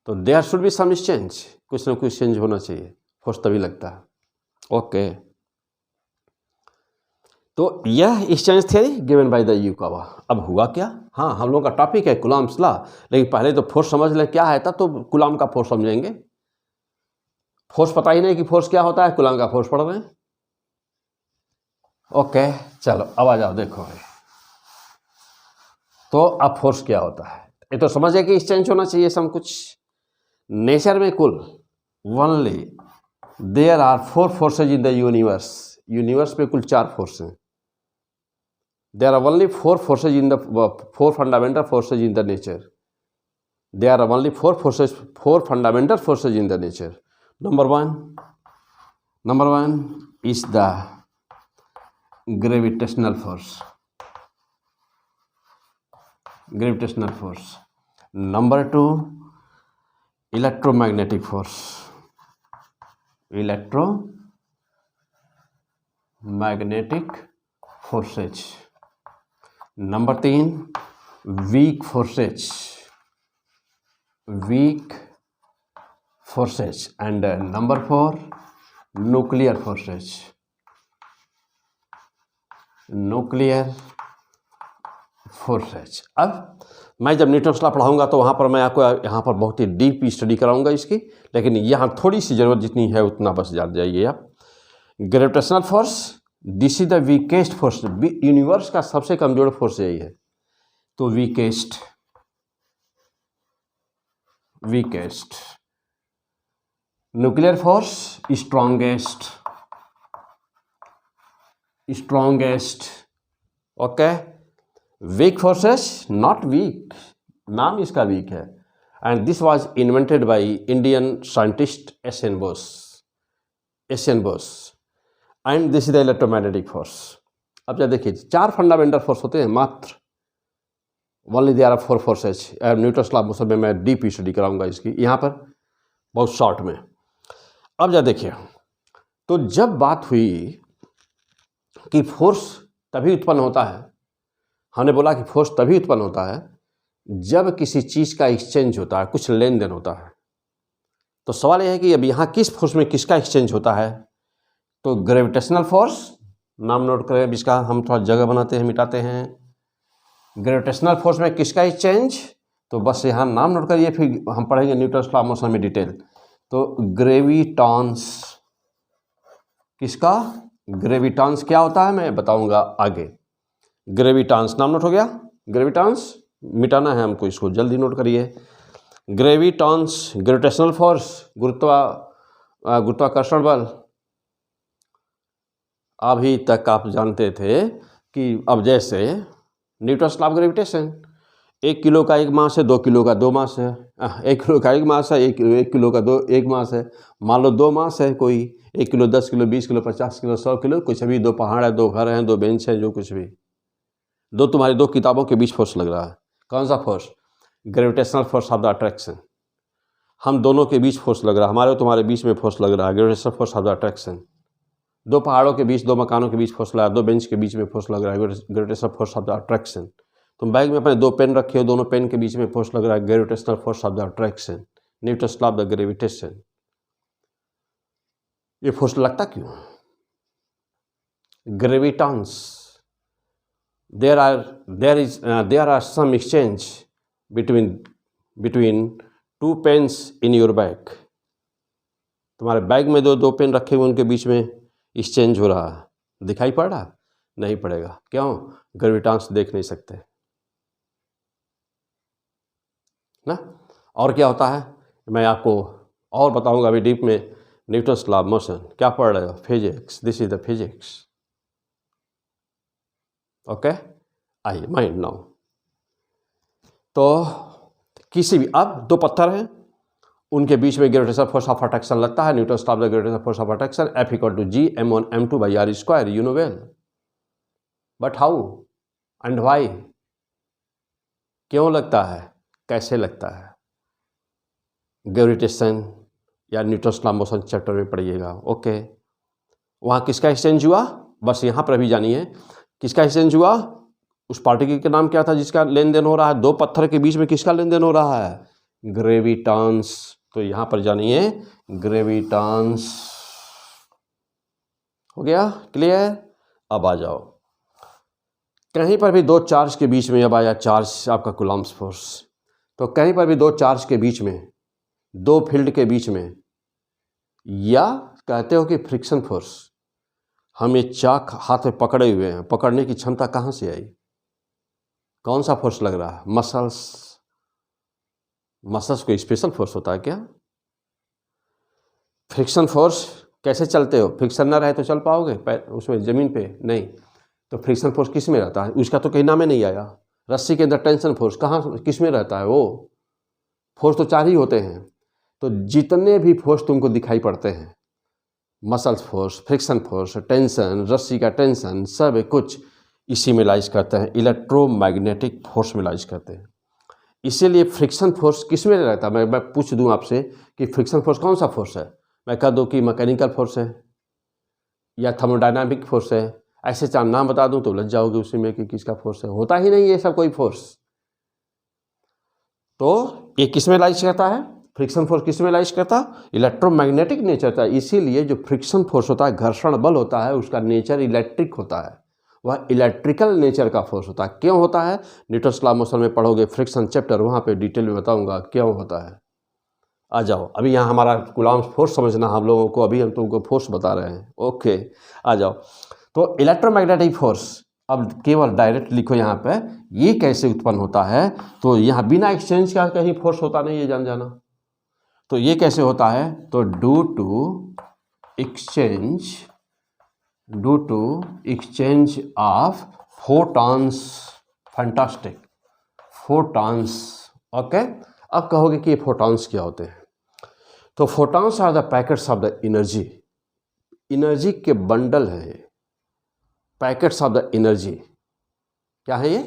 तो there should be some exchange, कुछ ना कुछ एक्सचेंज होना चाहिए, फोर्स तभी लगता है। ओके, तो यह exchange theory given by the Yukawa. अब हुआ क्या? हाँ, हम लोगों का टॉपिक है कूलॉम्स लॉ, लेकिन पहले तो फोर्स समझ लें क्या है, तब तो कूलॉम का फोर्स समझेंगे। फोर्स पता ही नहीं कि फोर्स क्या होता है, कूलॉम का फोर्स पढ़ रहे हैं। ओके चलो अब आ जाओ, देखो भाई। तो अब फोर्स क्या होता है? ये तो समझ है कि एक्सचेंज होना चाहिए सब कुछ। नेचर में कुल only there are 4 forces in the universe. Universe में कुल 4 फोर्स हैं। There are only 4 forces in the 4 fundamental forces in the nature. There are only 4 fundamental forces in the nature. Number one is the gravitational force. Number 2, electromagnetic force. Electromagnetic forces. Number 3, weak forces. And number 4, nuclear forces. अब मैं जब Newton's law पढ़ाऊंगा तो वहाँ पर मैं आपको यहाँ पर बहुत ही डीप स्टडी कराऊंगा इसकी, लेकिन यहाँ थोड़ी सी ज़रूरत जितनी है उतना बस जान जाइए आप। Gravitational force, this is the weakest force. Universe का सबसे कमजोर फोर्स यही है। तो weakest. Nuclear force strongest. Okay, weak forces not weak, नाम इसका वीक है। And this was invented by Indian scientist S N. Bose. And this is the electromagnetic force. अब क्या देखिए, 4 फंडामेंटल फोर्स होते हैं मात्र। Only there are 4 forces. Newton's law में मैं डीप स्टडी कराऊंगा इसकी यहाँ पर बहुत शॉर्ट में। अब क्या देखिए, तो जब बात हुई कि फोर्स तभी उत्पन्न होता है, हमने बोला कि फोर्स तभी उत्पन्न होता है जब किसी चीज़ का एक्सचेंज होता है, कुछ लेन देन होता है। तो सवाल यह है कि अब यहाँ किस फोर्स में किसका एक्सचेंज होता है? तो ग्रेविटेशनल फोर्स, नाम नोट करें, इसका हम थोड़ा जगह बनाते हैं, मिटाते हैं। ग्रेविटेशनल फोर्स में किसका एक्सचेंज? तो बस यहाँ नाम नोट करिए, फिर हम पढ़ेंगे न्यूटन्स लॉ मोशन में डिटेल। तो ग्रेविटांस, किसका? ग्रेविटांस क्या होता है मैं बताऊंगा आगे। ग्रेविटांस नाम नोट हो गया। ग्रेविटांस मिटाना है हमको, इसको जल्दी नोट करिए। ग्रेविटांस, ग्रेविटेशनल फोर्स, गुरुत्वाकर्षण बल। अभी तक आप जानते थे कि अब जैसे Newton's law of gravitation, 1 kilo का 1 मास है, 2 किलो का 2 मास है। 1 किलो का 1 मास है, 1 किलो का 1 मास है। मान लो 2 मास है कोई, 1 kilo, 10 kilo, 20 kilo, 50 kilo, 100 kilo, कुछ भी, 2 पहाड़ है, 2 घर हैं, 2 बेंच है, जो कुछ भी, तुम्हारी 2 किताबों के बीच फोर्स लग रहा है। कौन सा force? Gravitational force of the attraction. हम दोनों के बीच फोर्स लग रहा है, हमारे और तुम्हारे बीच में फोर्स लग रहा है, gravitational force of the attraction. दो पहाड़ों के बीच, दो मकानों के बीच फोर्स लगा, दो बेंच के बीच में फोर्स लग रहा है, gravitational force of the attraction. तुम बैग में अपने दो पेन रखे हो, दोनों पेन के बीच में फोर्स लग रहा है, gravitational force of the attraction, Newton's law of the gravitation. ये फोर्स लगता क्यों? ग्रेविटांस, there are some exchange between two pens in your bag। तुम्हारे बैग में दो पेन रखे हुए, उनके बीच में एक्सचेंज हो रहा है, दिखाई पड़ रहा? नहीं पड़ेगा। क्यों? ग्रेविटांस देख नहीं सकते ना। और क्या होता है मैं आपको और बताऊंगा अभी डीप में। न्यूटन्स लॉ ऑफ मोशन, क्या पढ़ रहे हो? Physics, this is the physics. Okay, आइए माइंड नाउ। तो किसी भी, अब दो पत्थर हैं, उनके बीच में ग्रेविटेशनल फोर्स ऑफ अट्रैक्शन लगता है, Newton's law of the gravitational force of attraction, F equal to G m1 m2 by r square, you know well. But how and why? क्यों लगता है, कैसे लगता है? ग्रेविटेशन या Newton's law of motion chapter में पढ़िएगा। ओके, वहाँ किसका एक्सचेंज हुआ, बस यहाँ पर भी जानिए किसका एक्सचेंज हुआ। उस पार्टिकल का नाम क्या था जिसका लेन देन हो रहा है? दो पत्थर के बीच में किसका लेन देन हो रहा है? ग्रेविटांस। तो यहां पर जानिए ग्रेविटांस। हो गया क्लियर? अब आ जाओ, कहीं पर भी दो चार्ज के बीच में, अब आया चार्ज आपका कूलम्ब्स फोर्स। तो कहीं पर भी दो चार्ज के बीच में, दो फील्ड के बीच में, या कहते हो कि फ्रिक्शन फोर्स। हम ये चाक हाथ में पकड़े हुए हैं, पकड़ने की क्षमता कहाँ से आई? कौन सा फोर्स लग रहा है? मसल्स। मसल्स को स्पेशल फोर्स होता है क्या? फ्रिक्शन फोर्स, कैसे चलते हो? फ्रिक्शन ना रहे तो चल पाओगे उसमें ज़मीन पे? नहीं। तो फ्रिक्शन फोर्स किस में रहता है? उसका तो कहीं नाम ही नहीं आया। रस्सी के अंदर टेंशन फोर्स कहाँ, किस में रहता है? वो फोर्स तो चार ही होते हैं। तो जितने भी फोर्स तुमको दिखाई पड़ते हैं, muscles force, friction force, tension, रस्सी का टेंशन, सब कुछ इसी में लाइज करते हैं, इलेक्ट्रोमैग्नेटिक फोर्स में लाइज करते हैं। इसीलिए फ्रिक्शन फोर्स किस में रहता है? मैं पूछ दूं आपसे कि फ्रिक्शन फोर्स कौन सा फोर्स है? मैं कह दूं कि मैकेनिकल फोर्स है या थर्मोडायनामिक फोर्स है, ऐसे चार नाम बता दूं तो लग जाओगे उसी में कि किसका फोर्स है। होता ही नहीं ये सब कोई फोर्स। तो ये किस में लाइज करता है? फ्रिक्शन फोर्स किस में लाइज करता है? इलेक्ट्रोमैग्नेटिक नेचर का। इसीलिए जो फ्रिक्शन फोर्स होता है, घर्षण बल होता है, उसका नेचर इलेक्ट्रिक होता है, वह इलेक्ट्रिकल नेचर का फोर्स होता है। क्यों होता है? न्यूटन्स लॉ ऑफ मोशन में पढ़ोगे, फ्रिक्शन चैप्टर, वहाँ पे डिटेल में बताऊंगा क्यों होता है। आ जाओ, अभी यहाँ हमारा कूलम्ब्स फोर्स समझना हम लोगों को, अभी हम तुमको फोर्स बता रहे हैं। ओके, आ जाओ। तो इलेक्ट्रोमैग्नेटिक फोर्स, अब केवल डायरेक्ट लिखो यहाँ पे, ये कैसे उत्पन्न होता है? तो यहाँ बिना एक्सचेंज का कहीं फोर्स होता नहीं, ये जान जाना। तो ये कैसे होता है? तो due to exchange of photons. Fantastic, photons. Okay, अब कहोगे कि ये फोटॉन्स क्या होते हैं? तो photons are the packets of the energy. Energy के बंडल है ये, पैकेट्स ऑफ द एनर्जी। क्या है ये?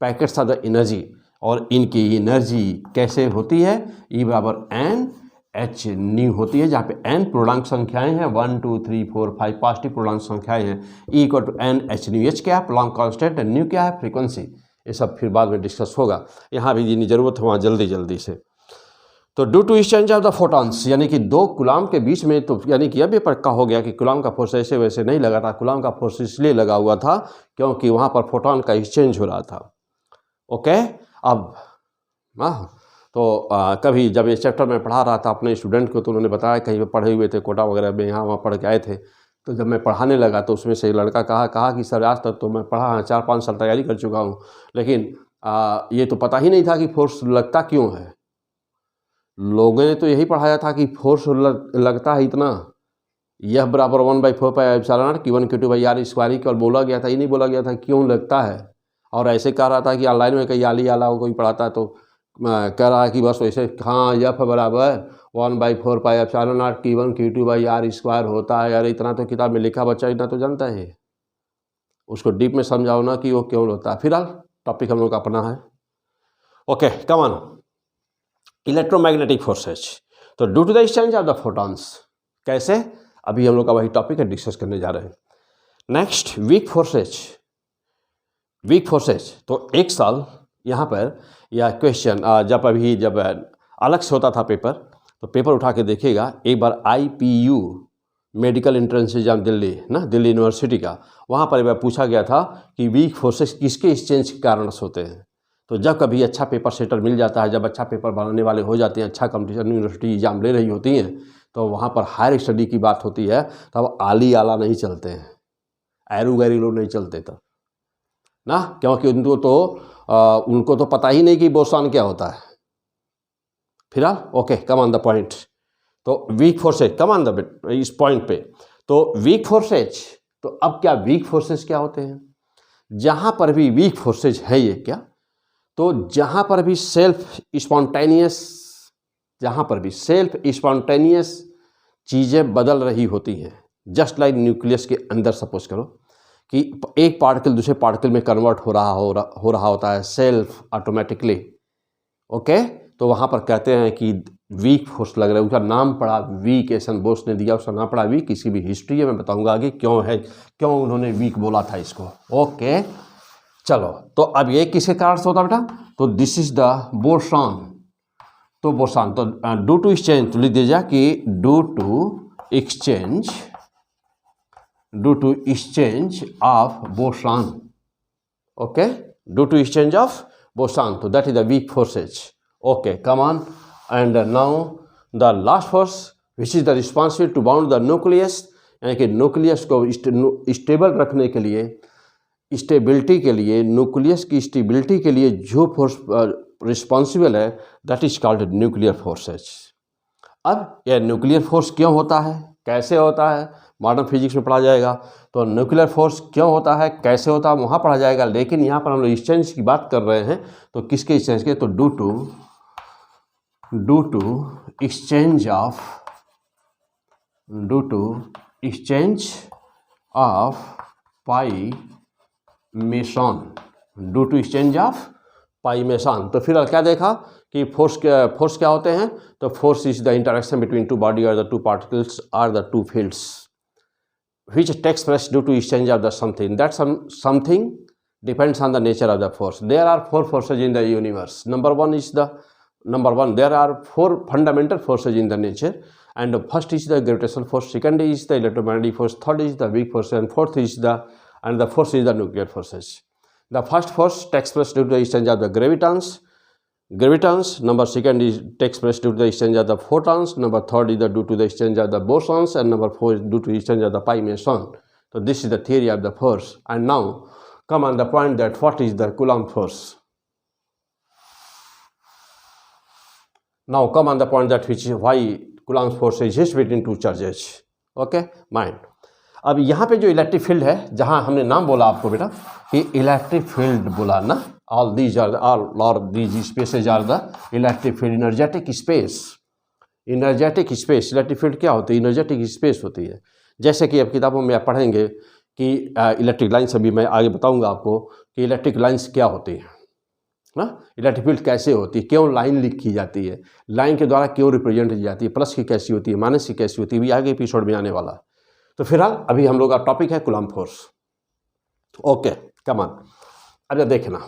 Packets of the energy. और इनकी एनर्जी कैसे होती है? E बराबर एन एच न्यू होती है, जहाँ पे एन पूर्णांक संख्याएं हैं, 1 2 3 4 5 पाँचटी पूर्णांक संख्याएं हैं। E equal to n h nu. H क्या है? Planck constant. न्यू क्या है? फ्रीक्वेंसी। ये सब फिर बाद में डिस्कस होगा, यहाँ भी जितनी जरूरत है वहाँ जल्दी से। तो due to exchange of the photons, यानी कि दो कूलम्ब के बीच में, तो यानी कि अब ये पक्का हो गया कि कूलम्ब का फोर्स ऐसे वैसे नहीं लगा था। कूलम्ब का फोर्स इसलिए लगा हुआ था क्योंकि वहाँ पर फोटॉन का एक्सचेंज हो रहा था। ओके, अब तो कभी जब ये चैप्टर में पढ़ा रहा था अपने स्टूडेंट को, तो उन्होंने बताया कहीं पे पढ़े हुए थे कोटा वगैरह में, यहाँ वहाँ पढ़ के आए थे। तो जब मैं पढ़ाने लगा तो उसमें से एक लड़का कहा कि सर आज तक तो मैं पढ़ा 4-5 साल तैयारी कर चुका हूँ, लेकिन ये तो पता ही नहीं था कि फोर्स लगता क्यों है। लोगों ने तो यही पढ़ाया था कि फोर्स लगता है इतना, यह बराबर 1/4 pi epsilon naught Q1 Q2 by r square केवल बोला गया था, ये नहीं बोला गया था क्यों लगता है। और ऐसे कह रहा था कि ऑनलाइन में कहीं आला कोई पढ़ाता है तो कह रहा है कि बस वैसे, हाँ F बराबर 1/4 pi epsilon naught Q1 Q2 by r square होता है। यार इतना तो किताब में लिखा, बच्चा इतना तो जानता है, उसको डीप में समझाओ ना कि वो क्यों होता है। फिलहाल टॉपिक हम लोग का अपना है। Okay, come on. Electromagnetic forces, तो due to the exchange of the photons, कैसे, अभी हम लोग का वही टॉपिक है, डिस्कस करने जा रहे हैं। Next, week forces. Week forces तो एक साल यहाँ पर या क्वेश्चन जब अलग से होता था पेपर, तो पेपर उठा के देखिएगा एक बार, IPU medical entrance exam Delhi ना, दिल्ली यूनिवर्सिटी का, वहाँ पर पूछा गया था कि वीक फोर्सेस किसके एक्सचेंज के कारण होते हैं। तो जब कभी अच्छा पेपर सेटर मिल जाता है, जब अच्छा पेपर बनाने वाले हो जाते हैं, अच्छा कंपटीशन यूनिवर्सिटी एग्जाम ले रही होती हैं, तो वहाँ पर हायर स्टडी की बात होती है, तब आली आला नहीं चलते हैं, एरू गैरू लोग नहीं चलते तब ना, क्योंकि उनको तो पता ही नहीं कि बोसान क्या होता है। फिलहाल okay, come on the point. तो weak forces, come on the इस पॉइंट पे। तो वीक फोर्सेज, तो अब क्या वीक फोर्सेज क्या होते हैं? जहाँ पर भी वीक फोर्सेज है ये क्या, तो जहाँ पर भी सेल्फ स्पॉन्टेनियस चीज़ें बदल रही होती हैं, जस्ट लाइक न्यूक्लियस के अंदर सपोज करो कि एक पार्टिकल दूसरे पार्टिकल में कन्वर्ट हो रहा होता है सेल्फ ऑटोमेटिकली, ओके। तो वहाँ पर कहते हैं कि वीक फोर्स लग रहा है, उसका नाम पड़ा वीक, एसन बोस ने दिया उसका नाम पड़ा वीक। किसी भी हिस्ट्री है, मैं बताऊंगा आगे क्यों उन्होंने वीक बोला था इसको, ओके। चलो, तो अब ये किसके कारण से होता बेटा, तो दिस इज द बोसान। तो बोसान, तो ड्यू टू एक्सचेंज, तो लिख दीजिए कि due to exchange of boson, okay, due to exchange of boson, तो that is the weak forces, okay, come on. And now the last force which is the responsible to bound the nucleus, यानी कि nucleus को stable रखने के लिए, stability के लिए, nucleus की स्टेबिलिटी के लिए जो फोर्स रिस्पॉन्सिबल है, that is called nuclear forces. अब यह न्यूक्लियर फोर्स क्यों होता है, कैसे होता है, मॉडर्न फिजिक्स में पढ़ा जाएगा। तो न्यूक्लियर फोर्स क्यों होता है, कैसे होता है, वहाँ पढ़ा जाएगा। लेकिन यहाँ पर हम लोग एक्सचेंज की बात कर रहे हैं, तो किसके एक्सचेंज के, तो due to exchange of pi meson, तो फिर क्या देखा कि फोर्स क्या होते हैं, तो force is the interaction between two body और द टू पार्टिकल्स और the two fields which takes place due to exchange of the something. That something depends on the nature of the force. There are four forces in the universe. Number one, there are four fundamental forces in the nature, and first is the gravitational force, second is the electromagnetic force, third is the weak force, and fourth is the nuclear forces. The first force takes place due to the exchange of the gravitons. Number second is takes place due to the exchange of the photons. Number third is due to the exchange of the bosons, and number four is due to exchange of the pi meson. So this is the theory of the force. And now come on the point that what is the Coulomb force. Now come on the point that which is why Coulomb's force exists between two charges. Okay, mind. अब यहाँ पे जो electric field है, जहाँ हमने नाम बोला आपको बेटा कि इलेक्ट्रिक फील्ड बोला ना, all these spaces are the electric field, energetic space. Electric field क्या होती है, एनर्जेटिक स्पेस होती है। जैसे कि अब किताबों में आप पढ़ेंगे कि इलेक्ट्रिक लाइन्स, अभी मैं आगे बताऊंगा आपको कि इलेक्ट्रिक लाइन्स क्या होती है ना, इलेक्ट्रिक फील्ड कैसे होती है, क्यों लाइन लिखी जाती है, लाइन के द्वारा क्यों रिप्रेजेंट की जाती है, प्लस की कैसी होती है, माइनस की कैसी होती है, भी आगे एपिसोड में आने वाला है। तो फिलहाल अभी हम लोग का टॉपिक है coulomb force, okay, come on. अब देखना,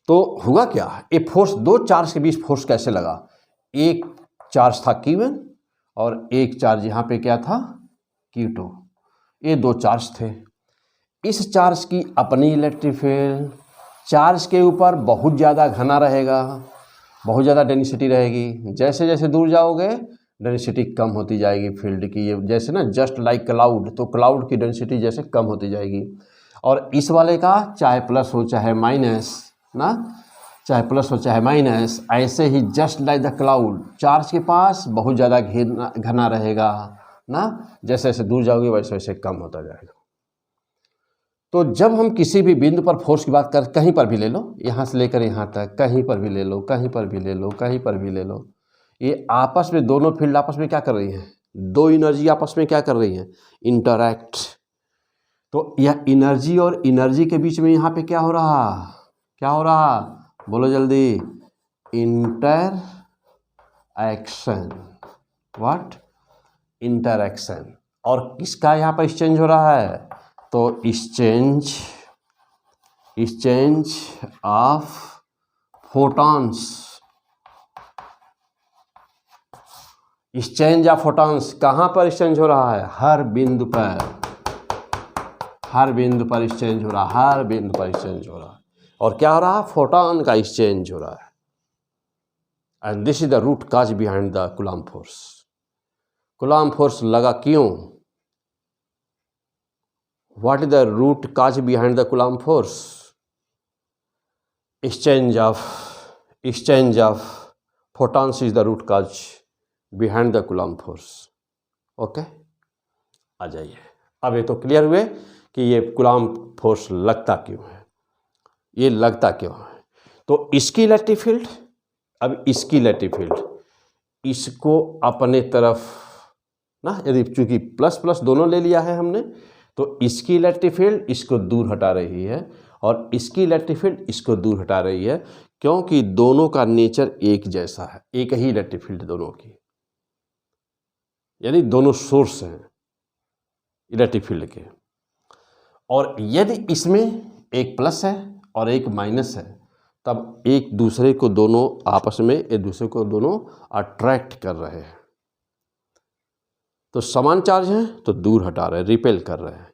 तो हुआ क्या, एक फोर्स, दो चार्ज के बीच फोर्स कैसे लगा, एक चार्ज था Q1 और एक चार्ज यहाँ पे क्या था Q2, ये दो चार्ज थे। इस चार्ज की अपनी इलेक्ट्रिक फील्ड चार्ज के ऊपर बहुत ज़्यादा घना रहेगा, बहुत ज़्यादा डेंसिटी रहेगी। जैसे जैसे दूर जाओगे डेंसिटी कम होती जाएगी फील्ड की, ये जैसे ना जस्ट लाइक क्लाउड, तो क्लाउड की डेंसिटी जैसे कम होती जाएगी। और इस वाले का चाहे प्लस हो चाहे माइनस ना, चाहे प्लस हो चाहे माइनस, ऐसे ही just like the cloud charge के पास बहुत ज़्यादा घना रहेगा ना, जैसे जैसे दूर जाओगे वैसे वैसे कम होता जाएगा। तो जब हम किसी भी बिंदु पर फोर्स की बात कर, कहीं पर भी ले लो, यहाँ से लेकर यहाँ तक, कहीं पर भी ले लो, कहीं पर भी ले लो, कहीं पर भी ले लो, ये आपस में दोनों फील्ड आपस में क्या कर रही हैं, दो एनर्जी आपस में क्या कर रही हैं, इंटरैक्ट। तो यह एनर्जी और एनर्जी के बीच में यहाँ पे क्या हो रहा, बोलो जल्दी, इंटर एक्शन, व्हाट, इंटरेक्शन। और किसका यहाँ पर एक्सचेंज हो रहा है, तो exchange of photons. Exchange of photons कहाँ पर एक्सचेंज हो रहा है, हर बिंदु पर एक्सचेंज हो रहा है, हर बिंदु पर एक्सचेंज हो रहा है। और क्या हो रहा है, फोटॉन का एक्सचेंज हो रहा है। And this is the root cause behind the Coulomb force. Coulomb force लगा क्यों, what is the root cause behind the Coulomb force, exchange of photons is the root cause behind the Coulomb force. Okay, आ जाइए, अब ये तो clear हुए कि ये कूलॉम फोर्स लगता क्यों है, ये लगता क्यों है। तो इसकी इलेक्ट्रिक फील्ड, अब इसकी इलेक्ट्रिक फील्ड, इसको अपने तरफ ना, यदि चूंकि प्लस प्लस दोनों ले लिया है हमने, तो इसकी इलेक्ट्रिक फील्ड इसको दूर हटा रही है और इसकी इलेक्ट्रिक फील्ड इसको दूर हटा रही है, क्योंकि दोनों का नेचर एक जैसा है, एक ही इलेक्ट्रिक फील्ड दोनों की, यानी दोनों सोर्स हैं इलेक्ट्रिक फील्ड के। और यदि इसमें एक प्लस है और एक माइनस है, तब एक दूसरे को दोनों आपस में एक दूसरे को दोनों अट्रैक्ट कर रहे हैं। तो समान चार्ज हैं तो दूर हटा रहे हैं, रिपेल कर रहे हैं,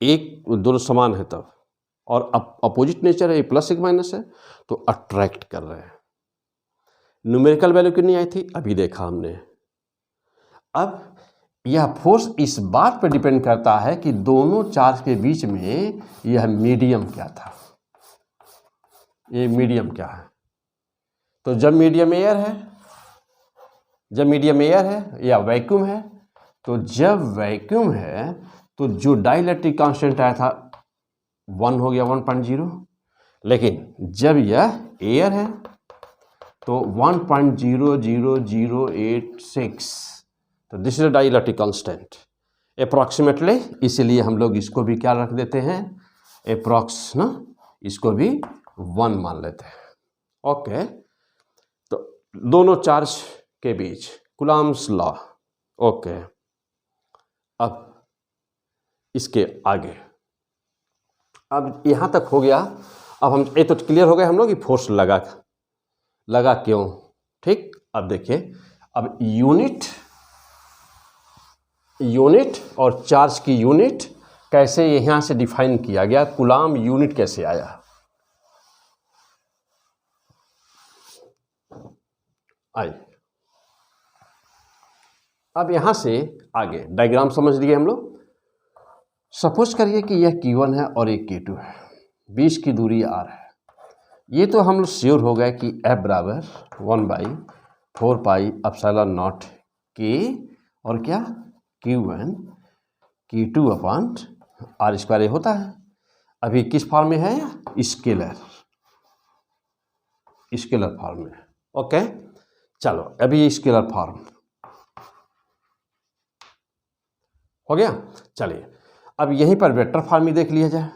एक दोनों समान है तब। और अपोजिट नेचर है, प्लस एक माइनस है, तो अट्रैक्ट कर रहे हैं। न्यूमेरिकल वैल्यू कितनी आई थी, अभी देखा हमने। अब यह फोर्स इस बात पर डिपेंड करता है कि दोनों चार्ज के बीच में यह मीडियम क्या था, ये मीडियम क्या है। तो जब मीडियम एयर है या वैक्यूम है, तो जब वैक्यूम है तो जो डाइलेक्ट्रिक कांस्टेंट आया था 1 हो गया 1.0, लेकिन जब यह एयर है तो 1.00086, तो this is a dielectric constant approximately, इसलिए हम लोग इसको भी क्या रख देते हैं, अप्रॉक्स ना, इसको भी 1 मान लेते हैं। ओके, तो दोनों चार्ज के बीच कूलॉम्स लॉ। ओके, अब इसके आगे, अब यहाँ तक हो गया। अब हम ये तो क्लियर हो गया हम लोग कि फोर्स लगा क्यों, ठीक। अब देखिए, अब यूनिट और चार्ज की यूनिट कैसे यहाँ से डिफाइन किया गया, कूलॉम यूनिट कैसे आया। आइए, अब यहाँ से आगे डायग्राम समझ लिए हम लोग। सपोज करिए कि यह Q1 है और एक Q2 है, बीच की दूरी R है। ये तो हम लोग श्योर हो गए कि F बराबर 1/4πε0 K और क्या Q1 Q2 अपॉन R² होता है। अभी किस फॉर्म में है, स्केलर फॉर्म में। ओके, चलो अभी स्केलर फॉर्म हो गया। चलिए अब यहीं पर वेक्टर फॉर्म ही देख लिया जाए।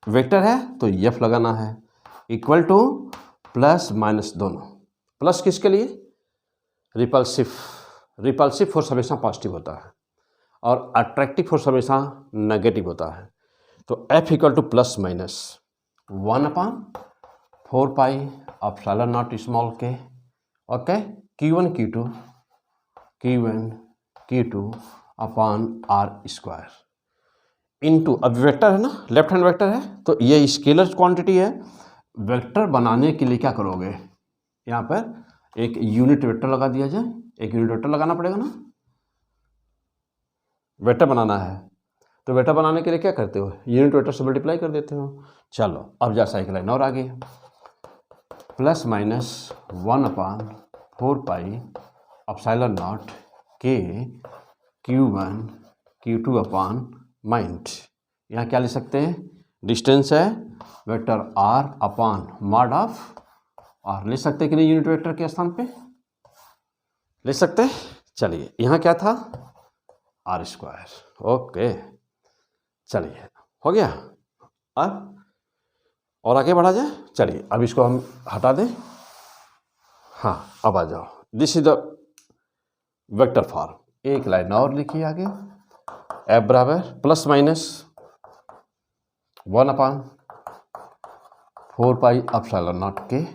वेक्टर है तो F लगाना है, इक्वल टू प्लस माइनस दोनों। प्लस किसके लिए, रिपल्सिव फोर्स हमेशा पॉजिटिव होता है और अट्रैक्टिव फोर्स हमेशा नेगेटिव होता है। तो F equal to plus minus 1/4πε0 small k. Okay, Q1 Q2 upon R² into, अब वेक्टर है ना, लेफ्ट हैंड वेक्टर है, तो ये स्केलर क्वांटिटी है। वेक्टर बनाने के लिए क्या करोगे, यहाँ पर एक यूनिट वेक्टर लगा दिया जाए, एक यूनिट वेक्टर लगाना पड़ेगा ना, वेक्टर बनाना है। तो वेक्टर बनाने के लिए क्या करते हो, यूनिट वेक्टर से मल्टीप्लाई कर देते हो। चलो अब जा साइकिल लाइन और आगे, प्लस माइनस 1/4πε0 के Q1 Q2 अपॉन माइंड। यहाँ क्या ले सकते हैं, डिस्टेंस है vector R upon mod of R। ले सकते हैं कि नहीं, यूनिट वेक्टर के स्थान पे ले सकते हैं। चलिए यहाँ क्या था, R²। ओके, चलिए हो गया। अब और आगे बढ़ा जाए। चलिए अब इसको हम हटा दें। हाँ, अब आ जाओ, this is the vector form. एक लाइन और लिखिए आगे, एफ बराबर plus minus 1/4 pi epsilon not के,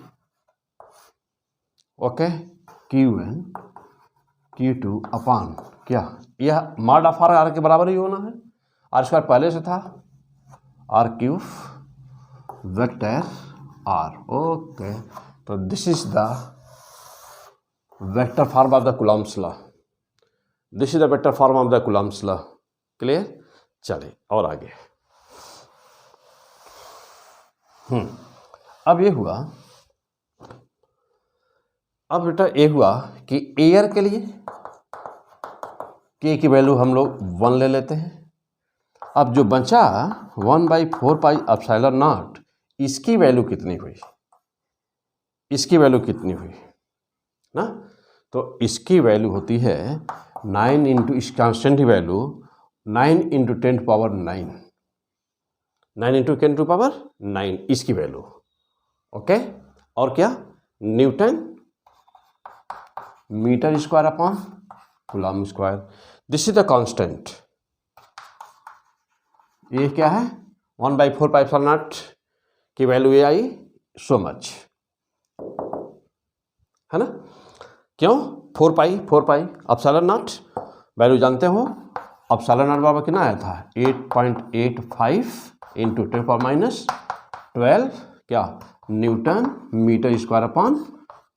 ओके, Qn Q2 अपान क्या, यह मॉड ऑफ आर के बराबर ही होना है, आर स्क्वायर पहले से था, r cube vector r, okay. तो this is the vector form of the Coulomb's law, this is the vector form of the Coulomb's law, clear. चलिए और आगे। अब ये हुआ, अब बेटा ये हुआ कि एयर के लिए के की वैल्यू हम लोग 1 ले लेते हैं। अब जो बचा 1/4 पाई एप्सिलॉन नॉट, इसकी वैल्यू कितनी हुई, इसकी वैल्यू कितनी हुई ना, तो इसकी वैल्यू होती है 9 इंटू, इस कांस्टेंट की वैल्यू 9 इंटू 10⁻9, 9 इंटू 10⁻9 इसकी वैल्यू, ओके। और क्या, newton metre square upon coulomb square, this is the constant. ये क्या है, 1/4 पाई एप्सिलॉन नॉट की वैल्यू ये आई सो मच, है ना, क्यों, 4 पाई एप्सिलॉन नॉट वैल्यू जानते हो, एप्सिलॉन नॉट बराबर कितना आया था 8.85 इंटू 10⁻12 क्या, newton metre square upon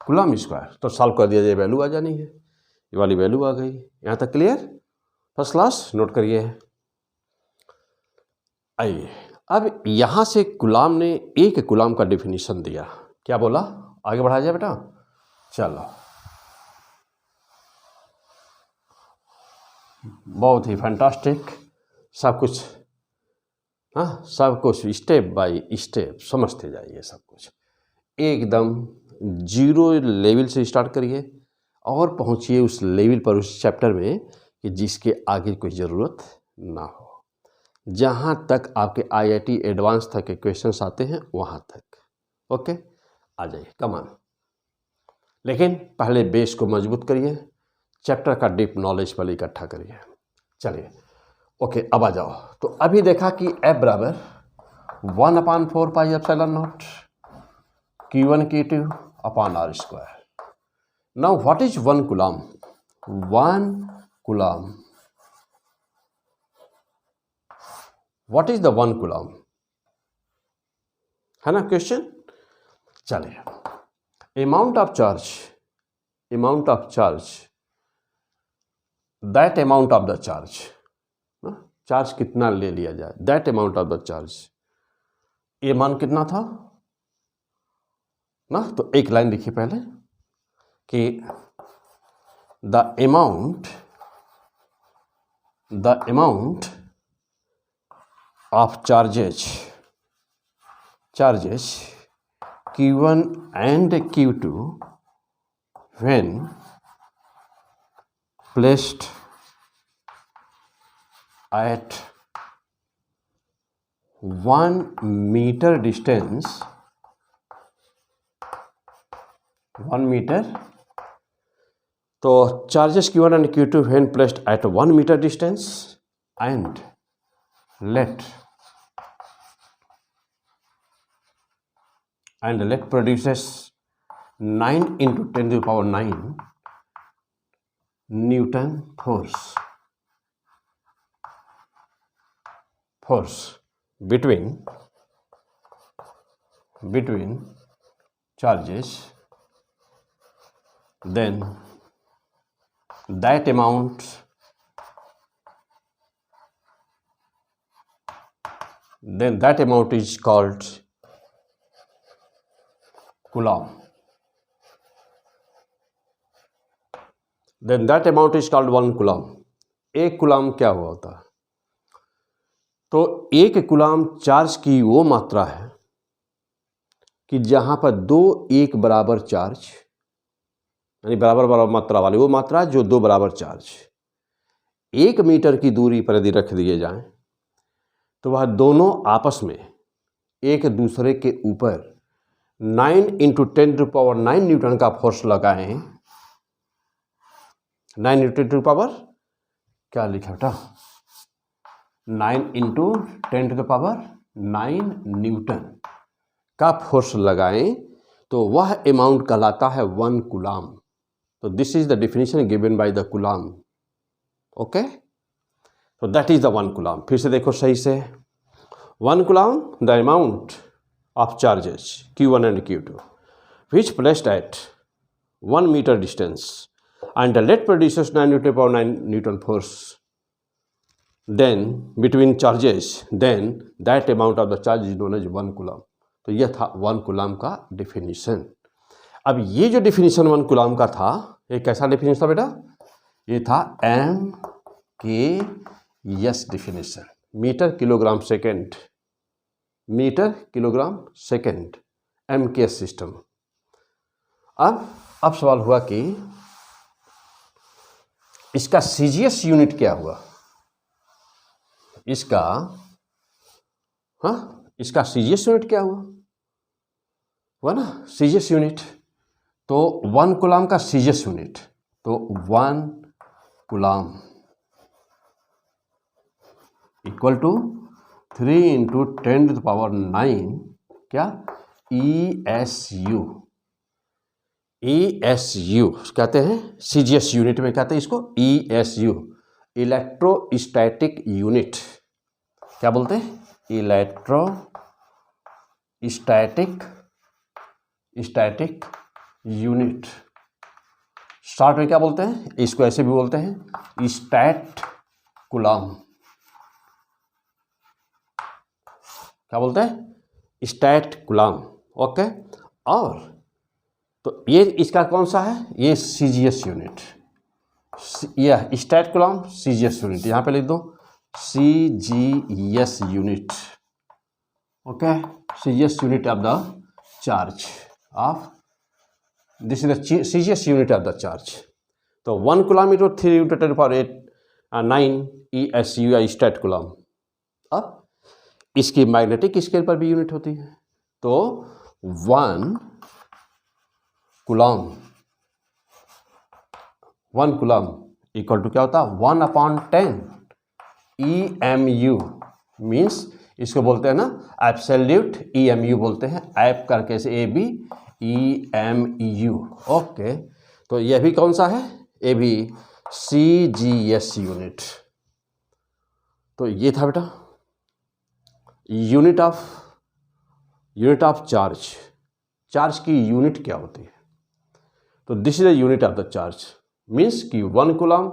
coulomb square. तो सॉल्व कर दिया जाए, वैल्यू आ जानी है, ये वाली वैल्यू आ गई। यहाँ तक क्लियर, फर्स्ट क्लास, नोट करिए। आइए अब यहाँ से कूलम्ब ने एक कूलम्ब का डेफिनेशन दिया, क्या बोला, आगे बढ़ा जाए बेटा, चलो बहुत ही फैंटास्टिक, सब कुछ, हाँ सब कुछ स्टेप बाय स्टेप समझते जाइए, सब कुछ एकदम जीरो लेवल से स्टार्ट करिए और पहुंचिए उस लेवल पर, उस चैप्टर में कि जिसके आगे कोई ज़रूरत ना हो, जहाँ तक आपके IIT एडवांस तक के क्वेश्चंस आते हैं वहाँ तक, ओके, आ जाइए कमान। लेकिन पहले बेस को मजबूत करिए, चैप्टर का डीप नॉलेज पहले इकट्ठा करिए। चलिए ओके, अब आ जाओ। तो अभी देखा कि F बराबर 1/4 pi epsilon naught Q1 Q2 upon r square. Now what is 1 coulomb, 1 coulomb, what is the 1 coulomb, है ना क्वेश्चन। चलिए, amount of charge, that amount of the charge, charge कितना ले लिया जाए, that amount of the charge, ये मान कितना था ना, तो एक लाइन लिखिए पहले कि the amount of charges Q1 and Q2 when placed at 1 meter distance, 1 meter, तो charges Q1 and Q2 when placed at 1 meter distance and let produces 9 into 10⁻9 Newton force between charges, then that amount is called coulomb. Then that amount is called 1 coulomb. एक coulomb क्या हुआ होता है, तो एक coulomb charge की वो मात्रा है कि जहां पर 2 एक बराबर चार्ज, यानी बराबर मात्रा वाली वो मात्रा जो 2 बराबर चार्ज 1 मीटर की दूरी पर यदि रख दिए जाएं, तो वह दोनों आपस में एक दूसरे के ऊपर 9 into 10⁻9 न्यूटन का फोर्स लगाएं, 9 न्यूटन टू पावर क्या लिखा बेटा, 9 into 10 to the power 9 newton का फोर्स लगाएं तो वह अमाउंट कहलाता है 1 कूलाम। तो this is the definition given by the coulomb. Okay, तो दैट इज द 1 कूलाम। फिर से देखो सही से, 1 coulomb the amount of charges Q1 and Q2 which placed at 1 meter distance and the lead produces 9 Newton power 9 Newton force then between charges, then that amount of the charge is known as 1 coulomb. तो यह था 1 coulomb का definition. अब ये जो definition 1 coulomb का था, ये कैसा डिफिनीशन था बेटा, ये था MKS definition, metre kilogram second, metre kilogram second, MKS system. अब सवाल हुआ कि इसका CGS यूनिट क्या हुआ, इसका CGS यूनिट क्या हुआ ना, CGS यूनिट। तो 1 कूलाम का CGS यूनिट, तो 1 coulomb equal to 3 into 10 to the power 9 क्या, ESU कहते हैं, CGS यूनिट में कहते हैं इसको ESU, इलेक्ट्रोस्टैटिक यूनिट। क्या बोलते हैं, इलेक्ट्रोस्टैटिक यूनिट। शॉर्ट में क्या बोलते हैं, इसको ऐसे भी बोलते हैं स्टैट कूलाम। क्या बोलते हैं, स्टैट कूलाम। ओके, और तो ये इसका कौन सा है, ये CGS यूनिट, यह स्टैट कूलाम CGS यूनिट, यहाँ पे लिख दो CGS unit. Okay, CGS unit of the charge of, this is the CGS unit of the charge. तो 1 coulomb equal 3 into 10 power 9 ESU या स्टैट कूलाम। अब इसकी मैग्नेटिक स्केल पर भी यूनिट होती है, तो 1 कूलाम इक्वल टू क्या होता है, 1/10 EMU, मीन्स इसको बोलते हैं ना एब्सोल्यूट EMU बोलते हैं, ऐप करके से AB EMU। ओके, तो यह भी कौन सा है, ये भी CGS यूनिट। तो ये था बेटा यूनिट ऑफ चार्ज की यूनिट क्या होती है। तो this is the unit of the charge, means कि 1 कूलाम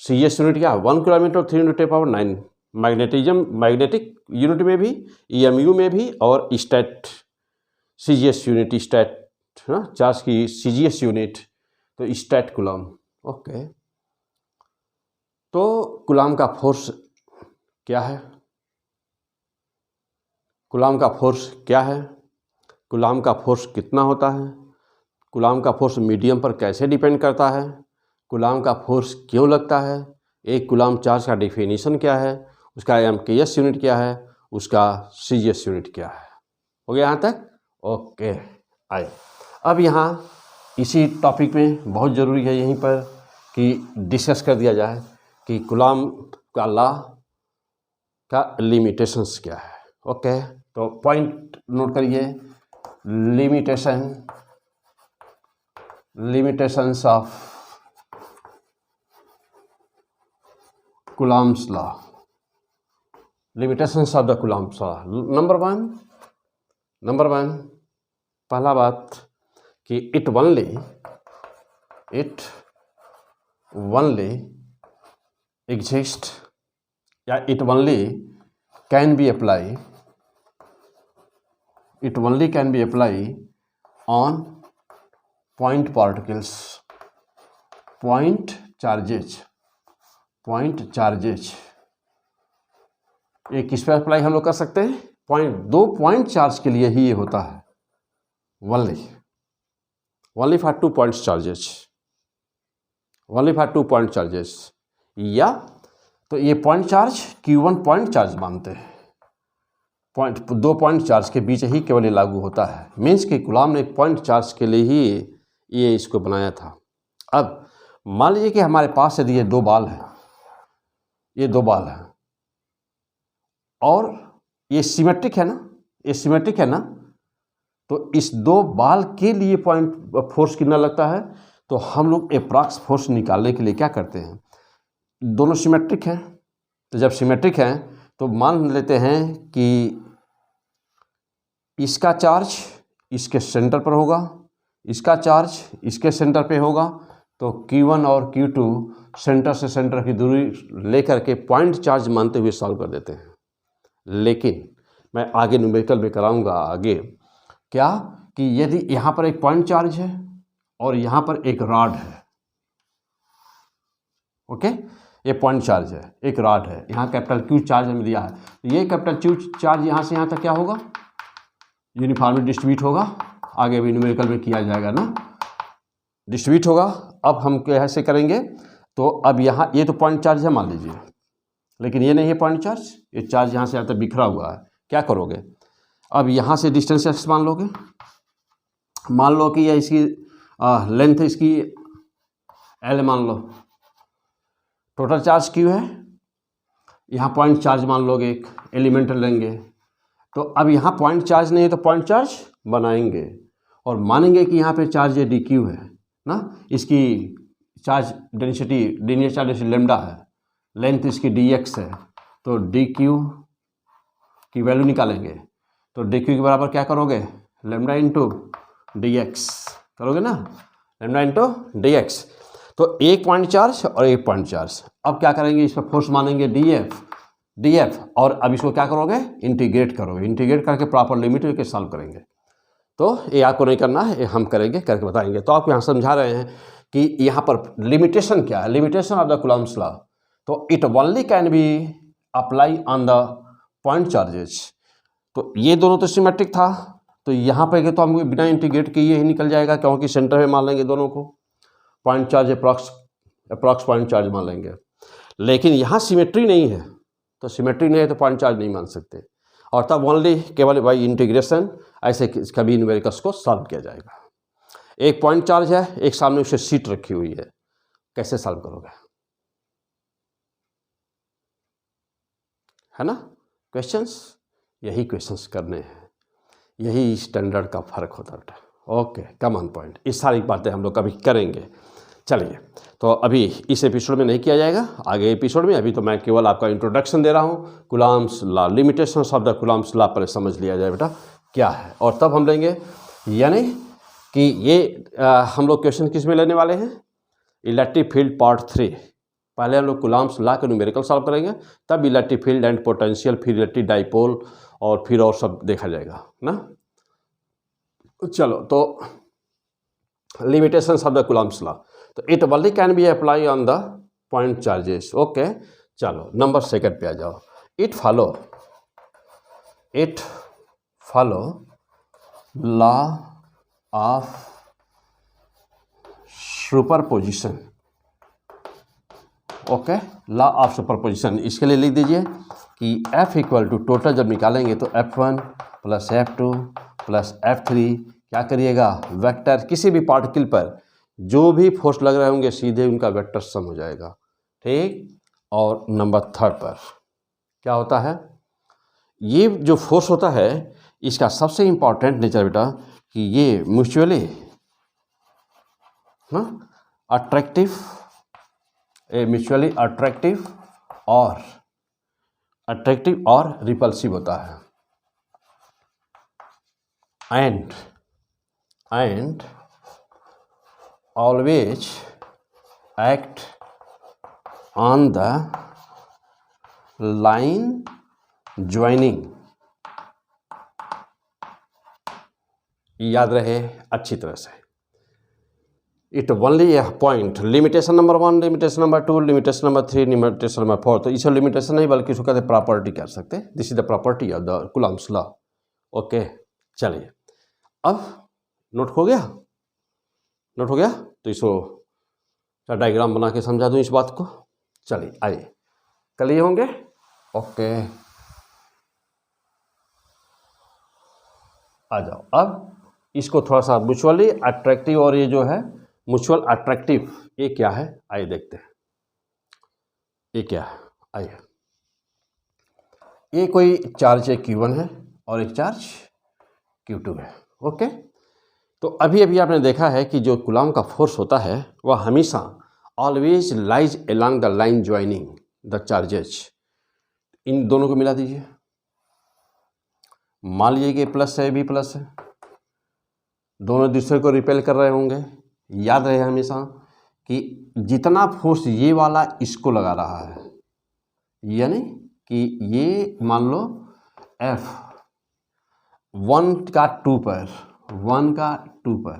CGS यूनिट क्या है, 1 coulomb into 3 into 10 power 9, magnetic unit में भी, EMU में भी, और stat CGS unit, stat charge की CGS यूनिट, तो स्टैट कूलाम। ओके, तो कूलाम का फोर्स क्या है, कूलाम का फोर्स कितना होता है, कूलाम का फोर्स मीडियम पर कैसे डिपेंड करता है, कूलाम का फोर्स क्यों लगता है, एक कूलाम चार्ज का डेफिनेशन क्या है, उसका MKS यूनिट क्या है, उसका CGS यूनिट क्या है। हो गया यहाँ तक। ओके, आए अब यहाँ इसी टॉपिक में बहुत ज़रूरी है यहीं पर कि डिस्कस कर दिया जाए कि कूलाम का लॉ का लिमिटेशंस क्या है। ओके, तो पॉइंट नोट करिए, limitations of Coulomb's law, limitations of the Coulomb's law। Number one पहला बात कि it only exist या it only can be applied on point particles, point charges। ये किस पे अप्लाई हम लोग कर सकते हैं, दो पॉइंट चार्ज के लिए ही ये होता है, only for 2 point charges, या तो ये point charge Q1 point charge मानते हैं, दो पॉइंट चार्ज के बीच ही केवल ये लागू होता है, मीन्स कि कूलाम ने पॉइंट चार्ज के लिए ही ये इसको बनाया था। अब मान लीजिए कि हमारे पास यदि ये दो बाल है, ये दो बाल है और ये सिमेट्रिक है ना, ये सिमेट्रिक है ना, तो इस दो बाल के लिए पॉइंट फोर्स कितना लगता है, तो हम लोग एप्रॉक्स फोर्स निकालने के लिए क्या करते हैं, दोनों सिमेट्रिक हैं, तो जब सिमेट्रिक हैं तो मान लेते हैं कि इसका चार्ज इसके सेंटर पर होगा, इसका चार्ज इसके सेंटर पे होगा, तो Q1 और Q2 सेंटर से सेंटर की दूरी लेकर के पॉइंट चार्ज मानते हुए सॉल्व कर देते हैं। लेकिन मैं आगे न्यूमेरिकल में कराऊंगा आगे क्या, कि यदि यहाँ पर एक पॉइंट चार्ज है और यहाँ पर एक रॉड है, ओके, ये पॉइंट चार्ज है, एक रॉड है, यहाँ कैपिटल Q चार्ज हमें दिया है, तो ये कैपिटल Q चार्ज यहाँ से यहाँ तक क्या होगा, यूनिफॉर्मली डिस्ट्रीब्यूट होगा, आगे भी न्यूमेरिकल में किया जाएगा ना, डिस्ट्रीब्यूट होगा। अब हम कैसे करेंगे, तो अब यहाँ ये तो पॉइंट चार्ज है मान लीजिए, लेकिन ये नहीं है पॉइंट चार्ज, ये चार्ज यहाँ से यहाँ तक बिखरा हुआ है, क्या करोगे, अब यहाँ से डिस्टेंस एक्स मान लोगे, मान लो कि यह इसकी लेंथ इसकी L मान लो, टोटल चार्ज Q है, यहाँ पॉइंट चार्ज मान लोगे, एक एलिमेंट लेंगे, तो अब यहाँ पॉइंट चार्ज नहीं है तो पॉइंट चार्ज बनाएंगे और मानेंगे कि यहाँ पे चार्ज ये dq है ना, इसकी charge density linear charge density lambda है, लेंथ इसकी dx है, तो dq की वैल्यू निकालेंगे, तो dq के बराबर क्या करोगे, लेमडा इंटू dx करोगे ना, लेमडा इंटू dx, तो एक पॉइंट चार्ज और एक पॉइंट चार्ज। अब क्या करेंगे, इस पर फोर्स मानेंगे df और अब इसको क्या करोगे, इंटीग्रेट करोगे, इंटीग्रेट करके प्रॉपर लिमिट लेके सॉल्व करेंगे। तो ये आपको नहीं करना है, ये हम करेंगे, करके बताएंगे। तो आपको यहाँ समझा रहे हैं कि यहाँ पर लिमिटेशन क्या है, limitation of the Coulomb's law, तो it only can be apply on the point charges. तो ये दोनों तो सिमेट्रिक था, तो यहाँ पर तो हम बिना इंटीग्रेट किए ही निकल जाएगा, क्योंकि सेंटर में मान लेंगे दोनों को, point charge approx point charge मान लेंगे। लेकिन यहाँ सिमेट्री नहीं है, तो सिमेट्री नहीं है तो पॉइंट चार्ज नहीं मान सकते, और तब ओनली केवल बाई इंटीग्रेशन ऐसे कभी न्यूमेरिकल्स को सॉल्व किया जाएगा। एक पॉइंट चार्ज है, एक सामने उसे सीट रखी हुई है, कैसे सॉल्व करोगे, है ना क्वेश्चंस, यही क्वेश्चंस करने हैं, यही स्टैंडर्ड का फ़र्क होता है। ओके, कॉमन पॉइंट, इस सारी बातें हम लोग कभी करेंगे। चलिए, तो अभी इस एपिसोड में नहीं किया जाएगा, आगे एपिसोड में। अभी तो मैं केवल आपका इंट्रोडक्शन दे रहा हूँ, Coulomb's law, limitations of the Coulomb's law पर समझ लिया जाए बेटा क्या है, और तब हम लेंगे, यानी कि ये हम लोग क्वेश्चन किस में लेने वाले हैं, इलेक्ट्रिक फील्ड पार्ट 3। पहले हम लोग कूलम्ब्स लॉ के न्यूमेरिकल सॉल्व करेंगे, तब इलेक्ट्रिक फील्ड एंड पोटेंशियल, फिर इलेक्ट्रिक डाइपोल, और फिर और सब देखा जाएगा ना। चलो, तो limitations of the Coulomb's law, तो it only can be apply on the point charges. Okay, चलो नंबर सेकंड पे आ जाओ। It follow law of superposition. Okay, law of superposition, इसके लिए लिख दीजिए कि F इक्वल टू टोटल जब निकालेंगे तो F1 plus F2 plus F3, क्या करिएगा, वेक्टर किसी भी पार्टिकल पर जो भी फोर्स लग रहे होंगे सीधे उनका वेक्टर सम हो जाएगा, ठीक। और नंबर थर्ड पर क्या होता है, ये जो फोर्स होता है इसका सबसे इम्पॉर्टेंट नेचर बेटा कि ये म्यूचुअली अट्रैक्टिव, म्यूचुअली अट्रैक्टिव और रिपल्सिव होता है, and always act on the line joining। याद रहे अच्छी तरह से, it only A point, limitation number 1, limitation number 2, limitation number 3, limitation number 4, तो इसे लिमिटेशन नहीं बल्कि इसको कहते हैं प्रॉपर्टी कर सकते हैं। This is the property of the Coulomb's law. Okay, चलिए, अब नोट हो गया, तो इसको डायग्राम बना के समझा दूं इस बात को। चलिए आइए, कल ये होंगे। ओके, आ जाओ, अब इसको थोड़ा सा म्यूचुअली अट्रैक्टिव और ये जो है म्यूचुअल अट्रैक्टिव ये क्या है, आइए देखते हैं ये क्या है। आइए, ये कोई चार्ज है Q1 है और एक चार्ज Q2 है। ओके, तो अभी अभी आपने देखा है कि जो कूलॉम का फोर्स होता है वह हमेशा always lies along the line joining the charges. इन दोनों को मिला दीजिए, मान लीजिए कि प्लस है, भी प्लस है, दोनों दूसरे को रिपेल कर रहे होंगे। याद रहे हमेशा कि जितना फोर्स ये वाला इसको लगा रहा है, यानी कि ये मान लो F1 का 2 पर, 1 का 2 पर,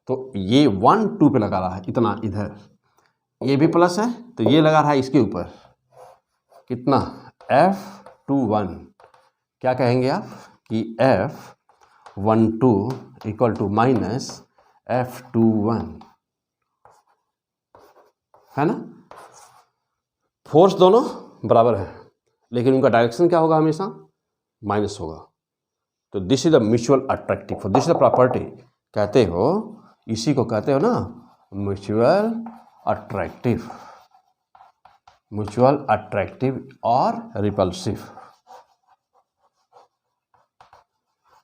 तो ये 1 2 पे लगा रहा है इतना इधर, ये भी प्लस है तो ये लगा रहा है इसके ऊपर कितना, F21। क्या कहेंगे आप कि F12 equal to minus F21, है ना। फोर्स दोनों बराबर है लेकिन उनका डायरेक्शन क्या होगा, हमेशा माइनस होगा। तो this is the mutual attractive, this is the property, कहते हो इसी को कहते हो ना म्यूचुअल अट्रैक्टिव, म्यूचुअल अट्रैक्टिव और रिपल्सिव।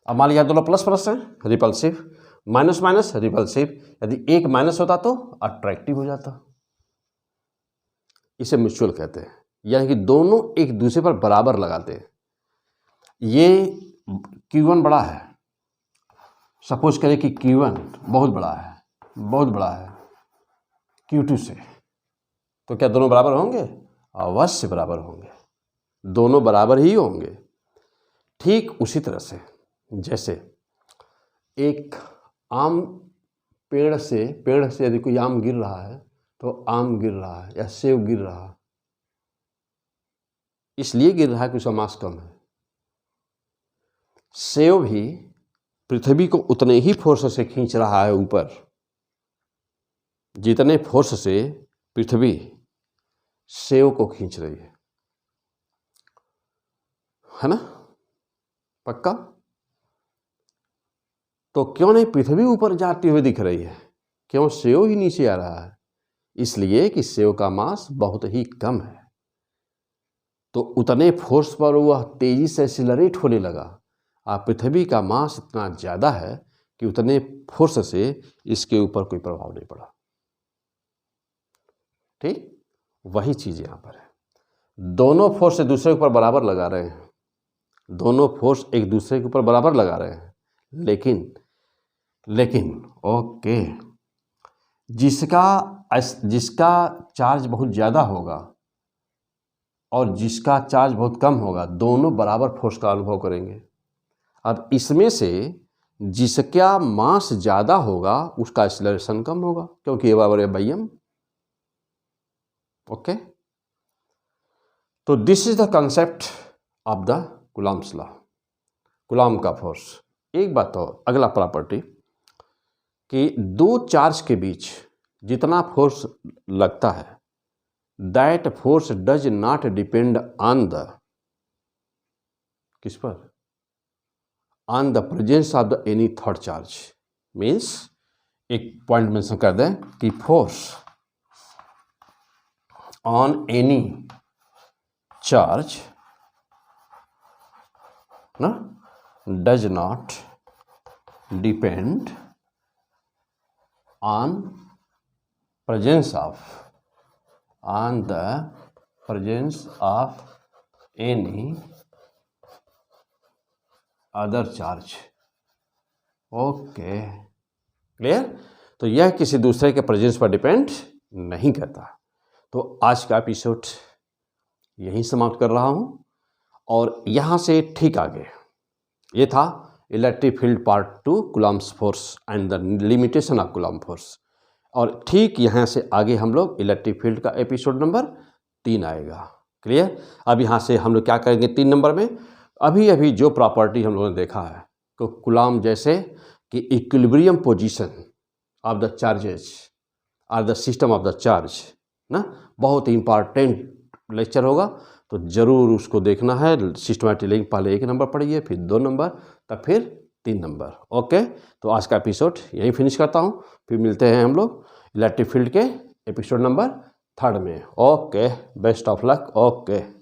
अब मान लिया दोनों प्लस प्लस है, रिपल्सिव, माइनस माइनस रिपल्सिव। यदि एक माइनस होता तो अट्रैक्टिव हो जाता, इसे म्यूचुअल कहते हैं, यानी कि दोनों एक दूसरे पर बराबर लगाते हैं। ये Q1 बड़ा है, सपोज करें कि Q1 बहुत बड़ा है, बहुत बड़ा है Q2 से, तो क्या दोनों बराबर होंगे? अवश्य बराबर होंगे, दोनों बराबर ही होंगे। ठीक उसी तरह से जैसे एक आम पेड़ से यदि कोई आम गिर रहा है तो आम गिर रहा है या सेब गिर रहा है, इसलिए गिर रहा है कि उसका मास कम है। सेब भी पृथ्वी को उतने ही फोर्स से खींच रहा है ऊपर जितने फोर्स से पृथ्वी सेब को खींच रही है ना, पक्का। तो क्यों नहीं पृथ्वी ऊपर जाती हुई दिख रही है, क्यों सेब ही नीचे आ रहा है? इसलिए कि सेब का मास बहुत ही कम है, तो उतने फोर्स पर वह तेजी से एक्सीलरेट होने लगा। अब पृथ्वी का मास इतना ज़्यादा है कि उतने फोर्स से इसके ऊपर कोई प्रभाव नहीं पड़ा। ठीक वही चीज़ यहाँ पर है, दोनों फोर्स एक दूसरे के ऊपर बराबर लगा रहे हैं, दोनों फोर्स एक दूसरे के ऊपर बराबर लगा रहे हैं, लेकिन ओके, जिसका चार्ज बहुत ज़्यादा होगा और जिसका चार्ज बहुत कम होगा, दोनों बराबर फोर्स का अनुभव करेंगे। अब इसमें से जिसका मास ज़्यादा होगा उसका एक्सीलरेशन कम होगा, क्योंकि ये बराबर है Bm। ओके, तो this is the concept of the Coulomb's law, Coulomb का फोर्स। एक बात और, अगला प्रॉपर्टी कि दो चार्ज के बीच जितना फोर्स लगता है, that force does not depend on the, किस पर, on the presence of the any third charge. Means एक पॉइंट मेंशन कर दें कि फोर्स ऑन एनी चार्ज ना does not depend on presence of, on the presence of any other charge। Okay, clear. तो यह किसी दूसरे के प्रेजेंस पर डिपेंड नहीं करता। तो आज का एपिसोड यहीं समाप्त कर रहा हूं, और यहाँ से ठीक आगे ये था electric field part 2, Coulomb's force and the limitation of Coulomb force. और ठीक यहाँ से आगे हम लोग इलेक्ट्रिक फील्ड का एपिसोड नंबर 3 आएगा। क्लियर। अब यहाँ से हम लोग क्या करेंगे 3 नंबर में, अभी जो प्रॉपर्टी हम लोगों ने देखा है तो कूलॉम जैसे कि equilibrium position of the charges और the system of the charge ना, बहुत ही इंपॉर्टेंट लेक्चर होगा, तो ज़रूर उसको देखना है। सिस्टमैटिक लिंक पहले 1 नंबर पढ़िए, फिर 2 नंबर, तब फिर 3 नंबर। ओके, तो आज का एपिसोड यहीं फिनिश करता हूँ, फिर मिलते हैं हम लोग इलेक्ट्रिक फील्ड के एपिसोड नंबर 3rd में। Okay, best of luck. Okay.